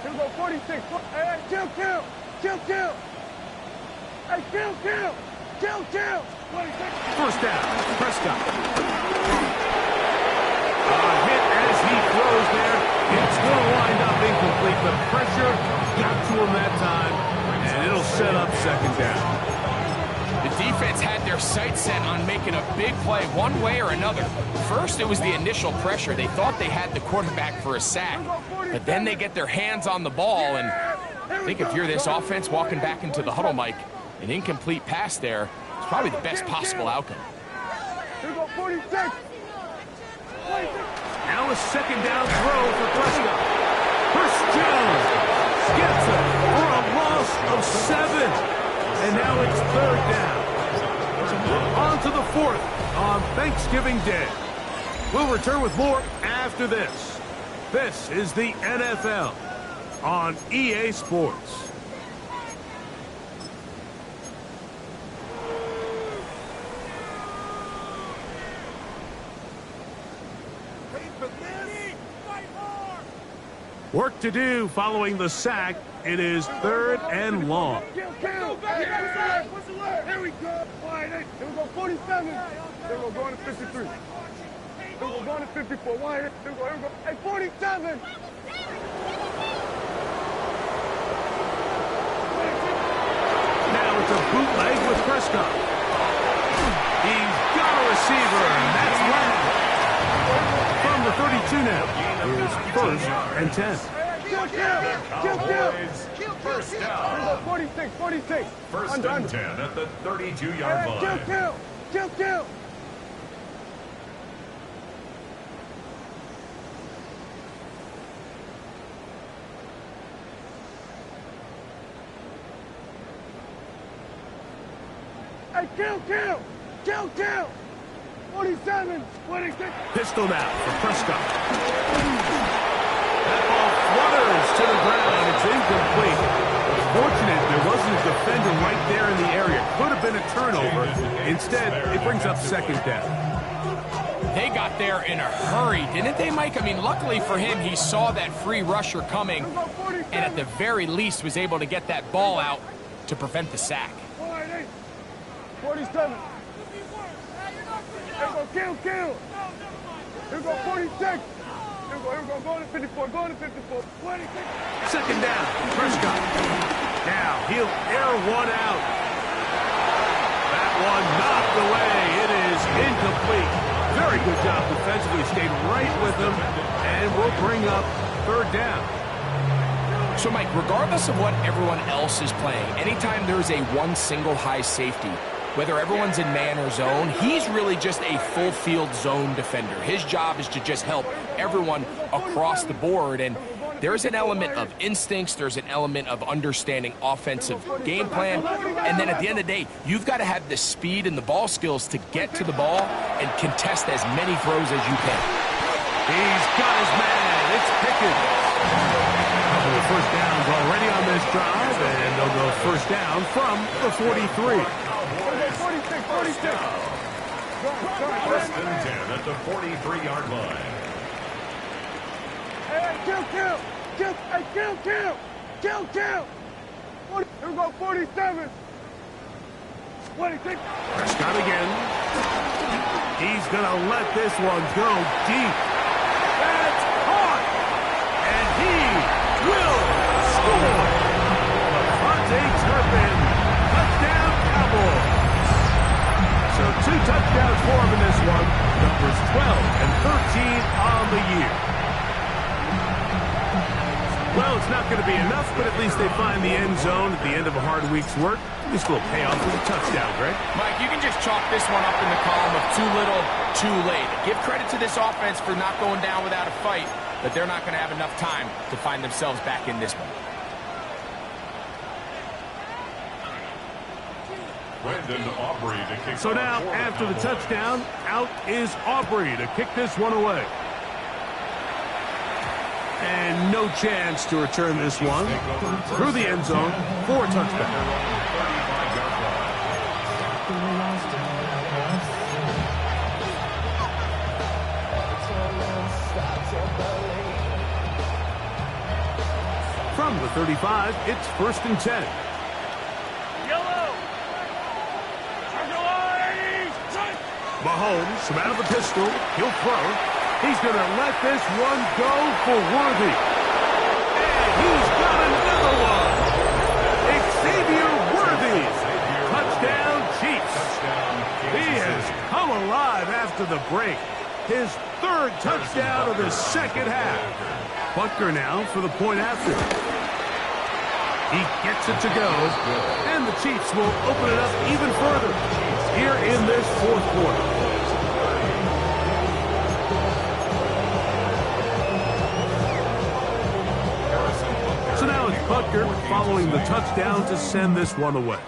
Then we'll go 46. Hey, kill. Hey, kill. 26. First down, Prescott. A hit as he throws there. It's going to wind up incomplete. The pressure got to him that time, and it'll set up second down. The defense had their sights set on making a big play one way or another. First, it was the initial pressure. They thought they had the quarterback for a sack, but then they get their hands on the ball, and I think if you're this offense walking back into the huddle, Mike, an incomplete pass there is probably the best possible outcome. Here we go, 46. Now a second down throw for Prescott. Chris Jones gets it for a loss of 7. And now it's third down. On to the 4th on Thanksgiving Day. We'll return with more after this. This is the NFL on EA Sports. Work to do following the sack. It is 3rd and long. Here we go. Wide. Here we go, 47. Then we'll go on to 53. Then we'll go on to 54. Wide. Here we go. Hey, 47. Now it's a bootleg with Prescott. He's got a receiver, and that's Lamb. From the 32 now. Is 1st and 10. Kill. First Here we down. go, 46. First Under. and 10 at the 32-yard line. Kill. Hey, kill. 47, 26. Pistol now for Prescott. That ball flutters to the ground. It's incomplete. Fortunate there wasn't a defender right there in the area. Could have been a turnover. Instead, it brings up second down. They got there in a hurry, didn't they, Mike? I mean, luckily for him, he saw that free rusher coming, and at the very least was able to get that ball out to prevent the sack. 47. Here we go, kill. Here we go, 46. Here we go. Go to 54. Go to 54. 26. Second down, Prescott. Now he'll air one out. That one knocked away. It is incomplete. Very good job defensively. Stayed right with him, and will bring up third down. So, Mike, regardless of what everyone else is playing, anytime there's a one single high safety, whether everyone's in man or zone, he's really just a full field zone defender. His job is to just help everyone across the board, and there's an element of instincts, there's an element of understanding offensive game plan, and then at the end of the day, you've got to have the speed and the ball skills to get to the ball and contest as many throws as you can. He's got his man. It's Pickens. Couple of first downs already on this drive, and they'll go first down from the 43. 46. 46. First and 10 at the 43-yard line. Hey, kill. Hey, kill. Here we go, 47. 26. Prescott again. He's going to let this one go deep. That's caught. And he will score. Devontae Turpin. Touchdown, Cowboys. So 2 touchdowns for him in this one. Numbers 12 and 13 on the year. Well, it's not going to be enough, but at least they find the end zone at the end of a hard week's work. At least will pay off with a touchdown, Greg. Mike, you can just chalk this one up in the column of too little, too late. Give credit to this offense for not going down without a fight, but they're not going to have enough time to find themselves back in this one. Brendan Aubrey to kick So now, after the touchdown, out is Aubrey to kick this one away. And no chance to return this one through the end zone for a touchdown. From the 35, it's first and 10. Mahomes from out of the pistol. He'll throw. He's going to let this one go for Worthy. And he's got another one. Xavier Worthy. Touchdown, Chiefs. He has come alive after the break. His third touchdown of the second half. Butker now for the point after. He gets it to go. And the Chiefs will open it up even further here in this fourth quarter. So now it's Butker following the touchdown to send this one away.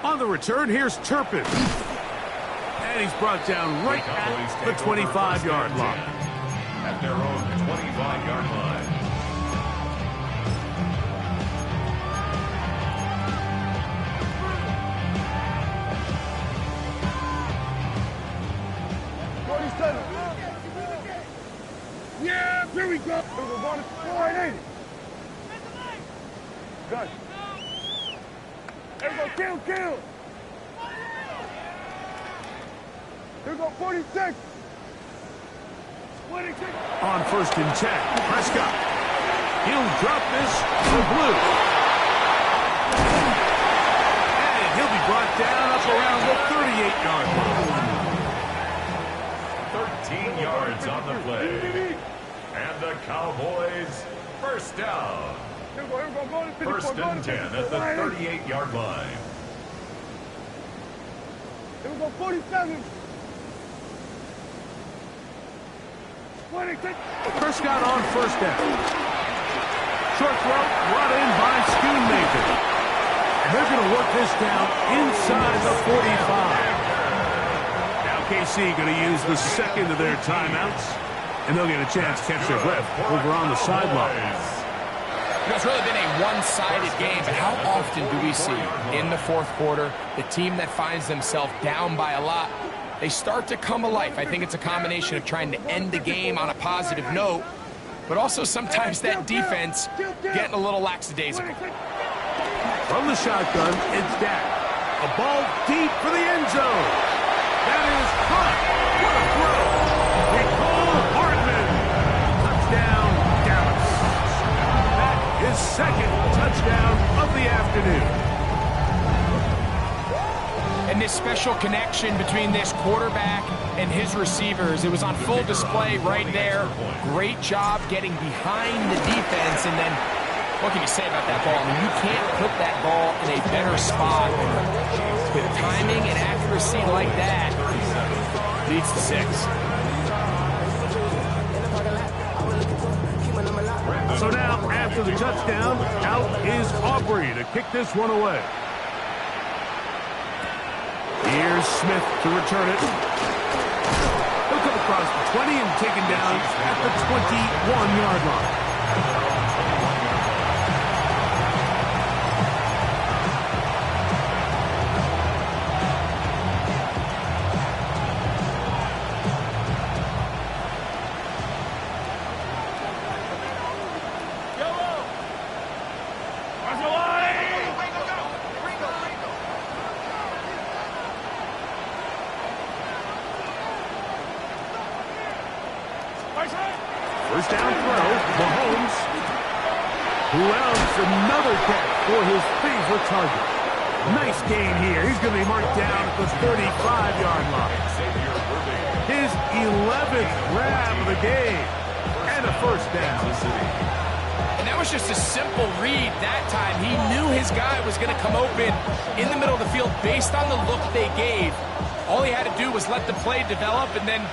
On the return, here's Turpin. And he's brought down right at the 25-yard line. At their own 25-yard line. Yeah, here we go. We're going to 480. Good. Here we go, kill. Here we go, 46. 26. On first and 10, Prescott. He'll drop this for Blue. And he'll be brought down up around the 38-yard line. 13 yards on the play. And the Cowboys first down. Here we go, go to 54. First and 10 at the 38-yard line. Here we go, 47. 26. Prescott on first down. Short throw brought in by Schoonmaker. And they're going to work this down inside the 45. Now KC going to use the second of their timeouts. And they'll get a chance to catch their breath over on the sideline. It's really been a one-sided game, but how often do we see in the fourth quarter the team that finds themselves down by a lot, they start to come alive? I think it's a combination of trying to end the game on a positive note, but also sometimes that defense getting a little lackadaisical. From the shotgun, it's Dak. A ball deep for the end zone. That is caught. What a throw. afternoon. And this special connection between this quarterback and his receivers, it was on full display right there. Great job getting behind the defense, and then what can you say about that ball? I mean, you can't put that ball in a better spot. With timing and accuracy like that, leads to 6. So now, after the touchdown, out is Aubrey to kick this one away. Here's Smith to return it. He'll come across the 20 and taken down at the 21-yard line. First down throw, Mahomes, who rounds another catch for his favorite target. Nice gain here. He's going to be marked down at the 35-yard line. His 11th grab of the game, and a first down. And that was just a simple read that time. He knew his guy was going to come open in the middle of the field based on the look they gave. All he had to do was let the play develop and then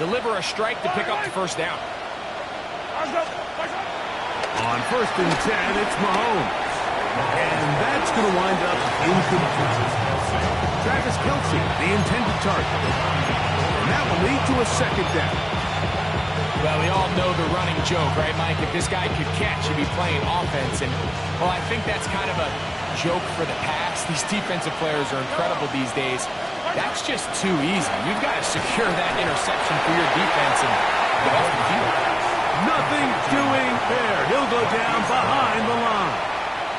deliver a strike to pick up the first down. On 1st and 10, it's Mahomes. And that's going to wind up incomplete. Travis Kelce, the intended target. And that will lead to a second down. Well, we all know the running joke, right, Mike? If this guy could catch, he'd be playing offense. And, well, I think that's kind of a joke for the past. These defensive players are incredible these days. That's just too easy. You've got to secure that interception for your defense and get off the field. Nothing doing there. He'll go down behind the line.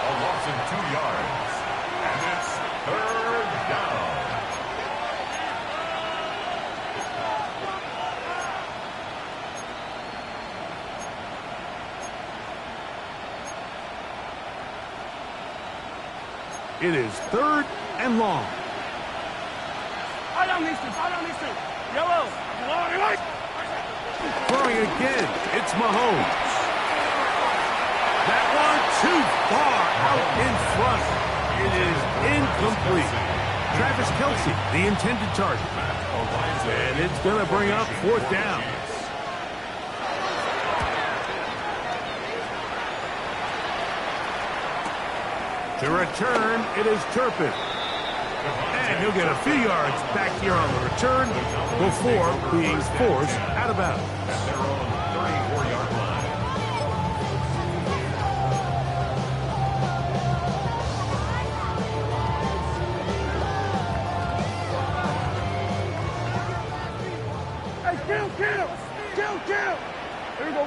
A loss of 2 yards. And it's 3rd down. It is 3rd and long. Yellow. Throwing again, it's Mahomes. That one too far out in front. It is incomplete. Travis Kelce, the intended target. And it's going to bring up 4th down. To return, it is Turpin. And he'll get a few yards back here on the return before being forced out of bounds. At their own 34-yard line. Hey, kill! There we go.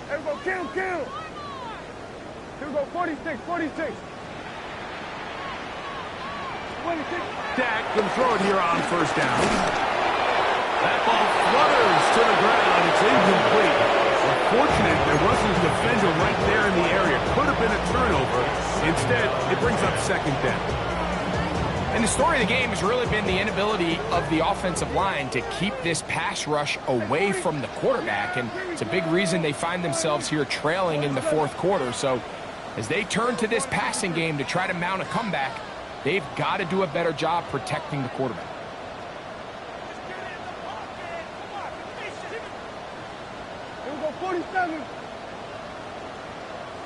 There we go, kill! Here we go, 46. 26. Dak can throw it here on 1st down. That ball flutters to the ground. It's incomplete. Unfortunate there wasn't a defender right there in the area. Could have been a turnover. Instead, it brings up 2nd down. And the story of the game has really been the inability of the offensive line to keep this pass rush away from the quarterback. And it's a big reason they find themselves here trailing in the 4th quarter. So as they turn to this passing game to try to mount a comeback, they've got to do a better job protecting the quarterback. Here we go, 47.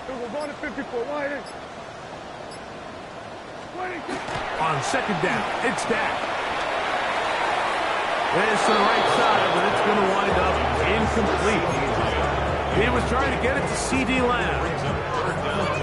Here we go, going to 54. Wide in. 20. On 2nd down, it's Dak. It's to the right side, but it's going to wind up incomplete. He was trying to get it to C.D. Lamb.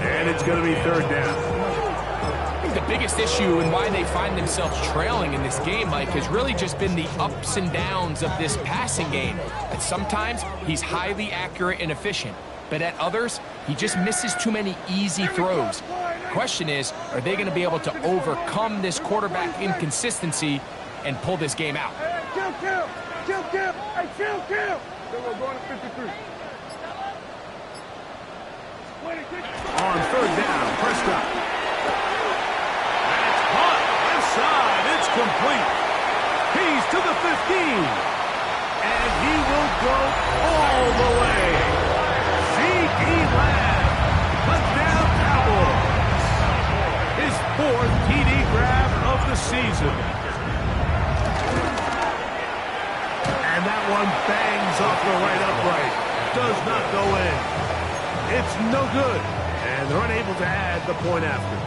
And it's going to be 3rd down. I think the biggest issue and why they find themselves trailing in this game, Mike, has really just been the ups and downs of this passing game. That sometimes he's highly accurate and efficient, but at others, he just misses too many easy throws. The question is, are they going to be able to overcome this quarterback inconsistency and pull this game out? Hey, kill! Hey, kill! Here we go, going to 53. On third down, Prescott. That's caught. Left side. It's complete. He's to the 15. And he will go all the way. C.D. Lamb. Touchdown Cowboys. His 4th TD grab of the season. And that one bangs off the right upright. Does not go in. It's no good. And they're unable to add the point after.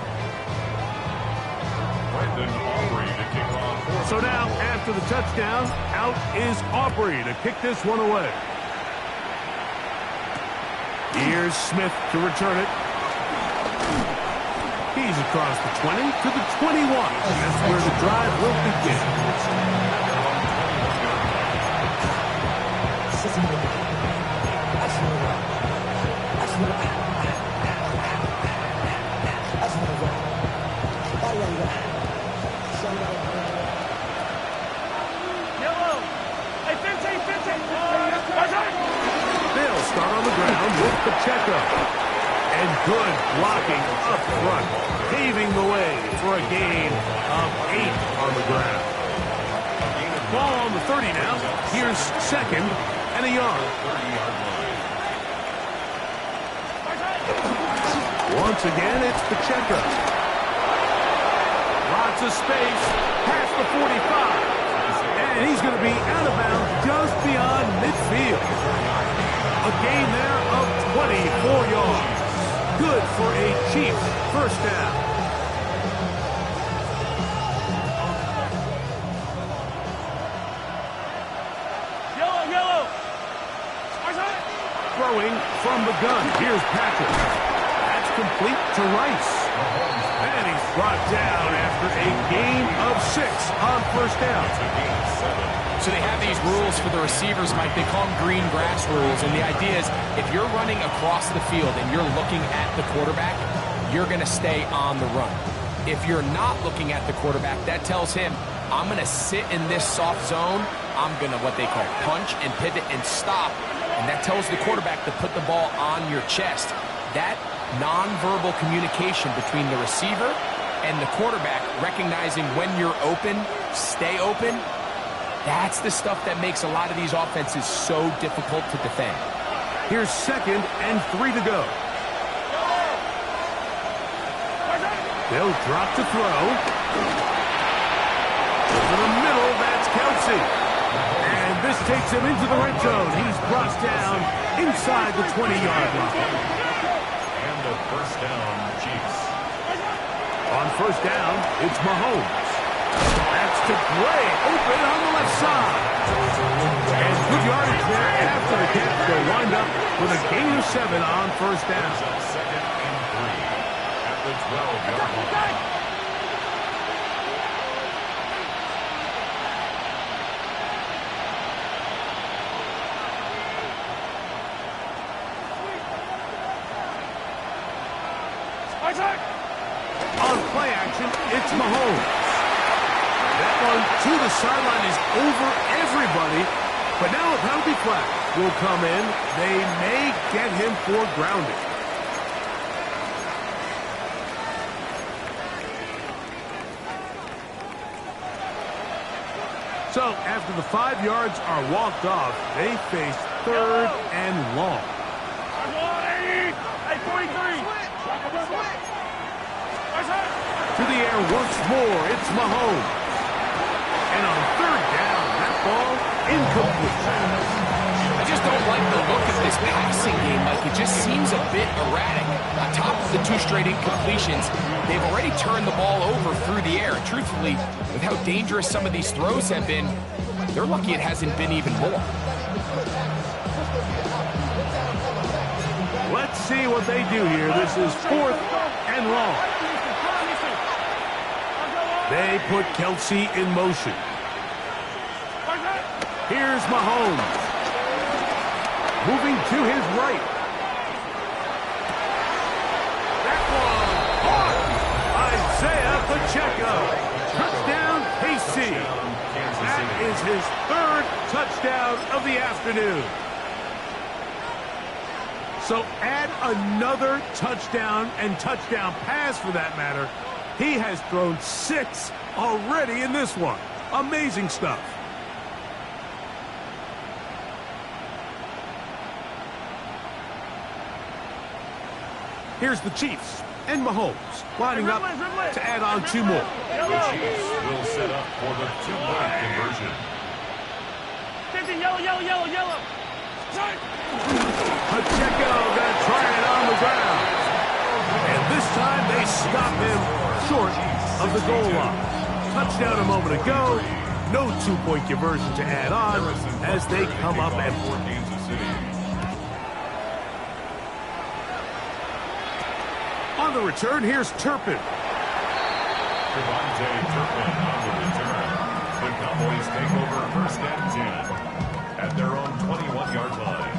Brandon Aubrey to kick off. So now, after the touchdown, out is Aubrey to kick this one away. Here's Smith to return it. He's across the 20 to the 21. That's where the drive will begin. They'll start on the ground with Pic6. And good blocking up front, paving the way for a gain of 8 on the ground. Ball on the 30 now. Here's 2nd and a yard. Once again, it's Pic6. Lots of space past the 45. And he's going to be out of bounds just beyond midfield. A gain there of 24 yards. Good for a Chiefs first down. Yellow. Throwing from the gun. Here's Patrick. That's complete to Rice. And he's brought down after a gain of 6 on first down. So they have these rules for the receivers, Mike. They call them green grass rules. And the idea is if you're running across the field and you're looking at the quarterback, you're going to stay on the run. If you're not looking at the quarterback, that tells him, I'm going to sit in this soft zone. I'm going to, what they call, punch and pivot and stop. And that tells the quarterback to put the ball on your chest. That nonverbal communication between the receiver and the quarterback, recognizing when you're open, stay open, that's the stuff that makes a lot of these offenses so difficult to defend. Here's 2nd and 3 to go. They'll drop to throw. Over the middle, that's Kelsey. And this takes him into the red zone. He's brought down inside the 20-yard line. And a first down, Chiefs. On first down, it's Mahomes. That's to Gray, open on the left side. And good yardage there after the catch. They'll wind up with a gain of 7 on first down. 2nd and 3 at the 12-yard line. On play action, it's Mahomes. That one to the sideline is over everybody. But now a penalty flag will come in. They may get him for grounding. So after the 5 yards are walked off, they face 3rd and long. Hey, 43. To the air once more, it's Mahomes. And on 3rd down, that ball incomplete. I just don't like the look of this passing game, Mike. It just seems a bit erratic. On top of the 2 straight incompletions, they've already turned the ball over through the air. Truthfully, with how dangerous some of these throws have been, they're lucky it hasn't been even more. Let's see what they do here. This is 4th and long. They put Kelsey in motion. Here's Mahomes. Moving to his right. That one caught. Isaiah Pacheco. Touchdown, KC. That is his 3rd touchdown of the afternoon. So add another touchdown and touchdown pass for that matter. He has thrown 6 already in this one. Amazing stuff. Here's the Chiefs and Mahomes lining up to add on 2 more. The Chiefs will set up for the 2-point conversion. Yellow. Pacheco going to try it on the ground. And this time they stop him short of the goal line. Touchdown a moment ago. No 2-point conversion to add on as they come up and for Kansas City. on the return, here's Turpin. Devontae Turpin on the return. The Cowboys take over 1st and 10 at their own 21-yard line.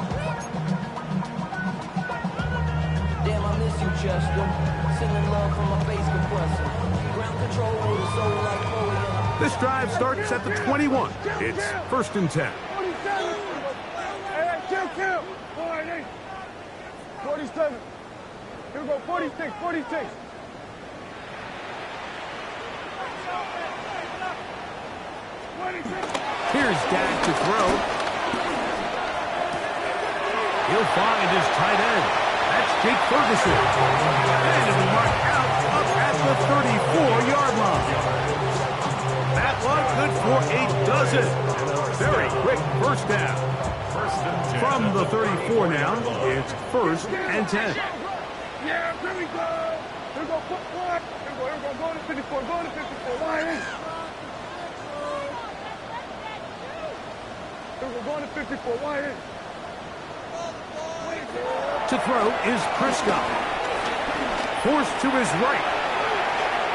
Damn, I miss you, Chester. Sending love from my face compressor. Ground control with a soul like polio. This drive starts at the 21. It's 1st and 10. 47. Hey, kill. 47. Here we go, 46. Here's Dak to throw. He'll find his tight end. That's Jake Ferguson. And it'll be marked out up at the 34-yard line. That one good for a dozen. Very quick first down. From the 34 now, it's 1st and 10. Yeah, here we go. Here we go, put one. Here we go, go to 54, wide in. Here we go, going to 54, wide in. To throw is Prescott. Forced to his right.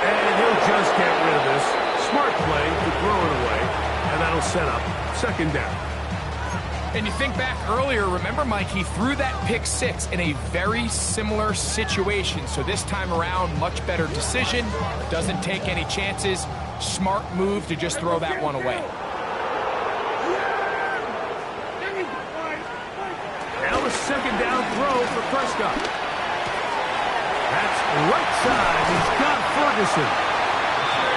And he'll just get rid of this. Smart play to throw it away. And that'll set up 2nd down. And you think back earlier, remember, Mike, he threw that pick-6 in a very similar situation. So this time around, much better decision. Doesn't take any chances. Smart move to just throw that one away. Now a 2nd down throw for Prescott. That's right side. He's got Ferguson.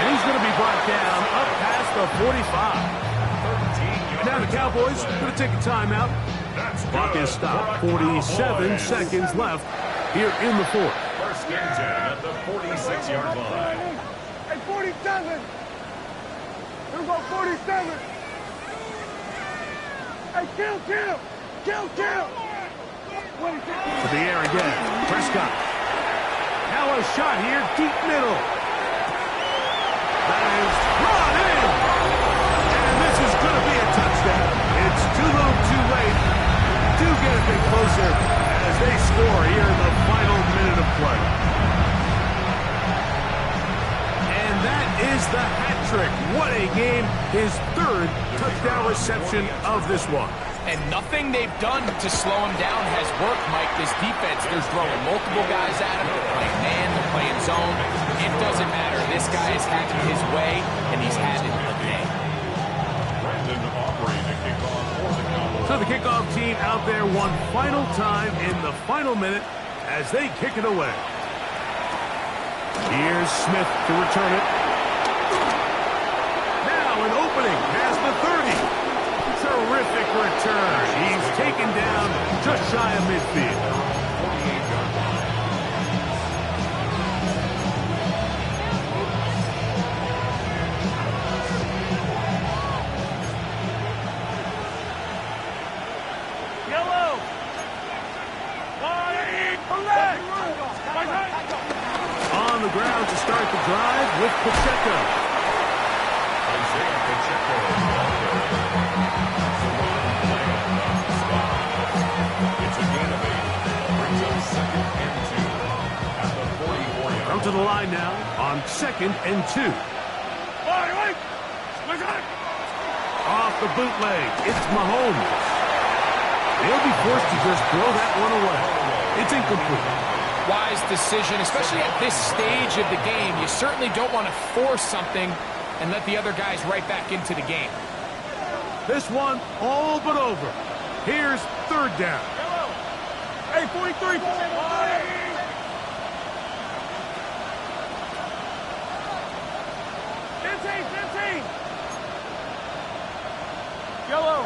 And he's going to be brought down up past the 45. Now the Cowboys going to take a timeout. Clock is stopped. 47 seconds left here in the 4th. 1st and 10 at the 46-yard line. Hey, 47. Here we go, 47. Hey, kill. To the air again. Prescott. Now a shot here, deep middle. That is brought in. And this is going to be a touchdown. It's too little, too late. Do get a bit closer as they score here in the final minute of play. And that is the hat trick. What a game. His 3rd touchdown reception of this one. And nothing they've done to slow him down has worked, Mike. This defense, they're throwing multiple guys at him. They're playing man, they're playing zone. It doesn't matter. This guy is having his way, and he's had it today. So the kickoff team out there one final time in the final minute as they kick it away. Here's Smith to return it. Now an opening past the 30. Terrific return. He's taken down just shy of midfield. Yellow. On the ground to start the drive with Pacheco. Isaiah Pacheco. It's a gain of 8. Brings up 2nd and 2 at the 44-yard Come to the line now on 2nd and 2. Off the bootleg, it's Mahomes. They'll be forced to just throw that one away. It's incomplete. Wise decision, especially at this stage of the game. You certainly don't want to force something and let the other guys right back into the game. This one all but over. Here's 3rd down. Hey, 43. 15. Yellow.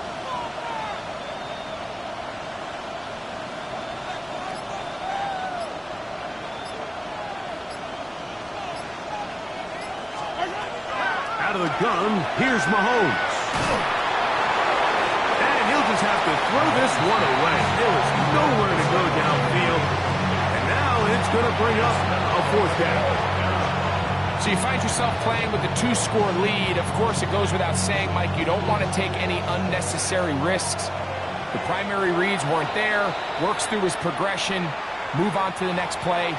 Out of the gun, here's Mahomes. And he'll just have to throw this one away. There was nowhere to go downfield. And now it's going to bring up a 4th down. So you find yourself playing with a 2-score lead. Of course, it goes without saying, Mike, you don't want to take any unnecessary risks. The primary reads weren't there. Works through his progression, move on to the next play,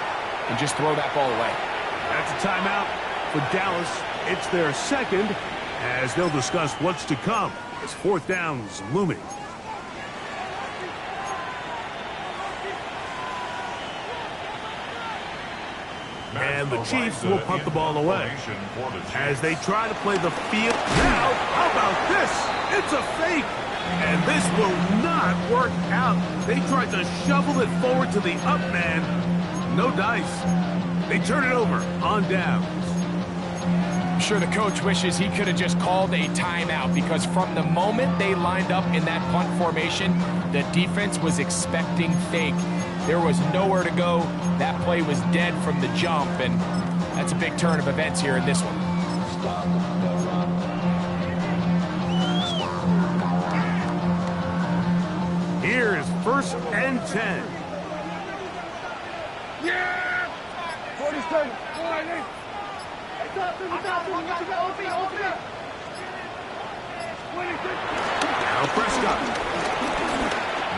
and just throw that ball away. That's a timeout for Dallas. It's their second, as they'll discuss what's to come as 4th down's looming. And the Chiefs will punt the ball away as they try to play the field. Now, how about this? It's a fake. And this will not work out. They tried to shovel it forward to the up man. No dice. They turn it over on downs. I'm sure the coach wishes he could have just called a timeout, because from the moment they lined up in that punt formation, the defense was expecting fake. There was nowhere to go. That play was dead from the jump, and that's a big turn of events here in this one. Here's 1st and 10. Yeah! 47. Now Prescott.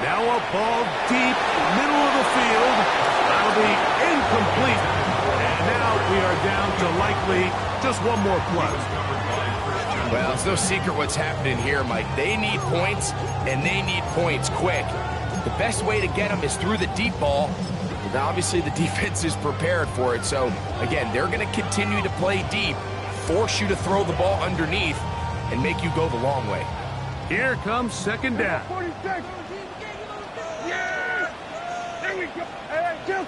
Now a ball deep, middle of the field. That'll be incomplete. And now we are down to likely just one more play. Well, it's no secret what's happening here, Mike. They need points, and they need points quick. The best way to get them is through the deep ball. And obviously, the defense is prepared for it. So, again, they're going to continue to play deep, force you to throw the ball underneath, and make you go the long way. Here comes 2nd down. 46. Yeah! There we go. Hey, kill.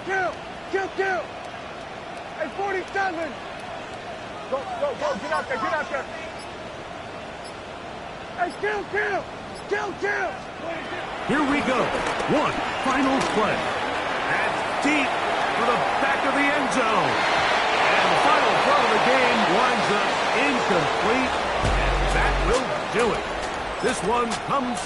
Hey, 47. Go, get out there. Hey, kill. Here we go. One final play. That's deep for the back of the end zone. And the final throw of the game winds up incomplete. And that will do it. This one comes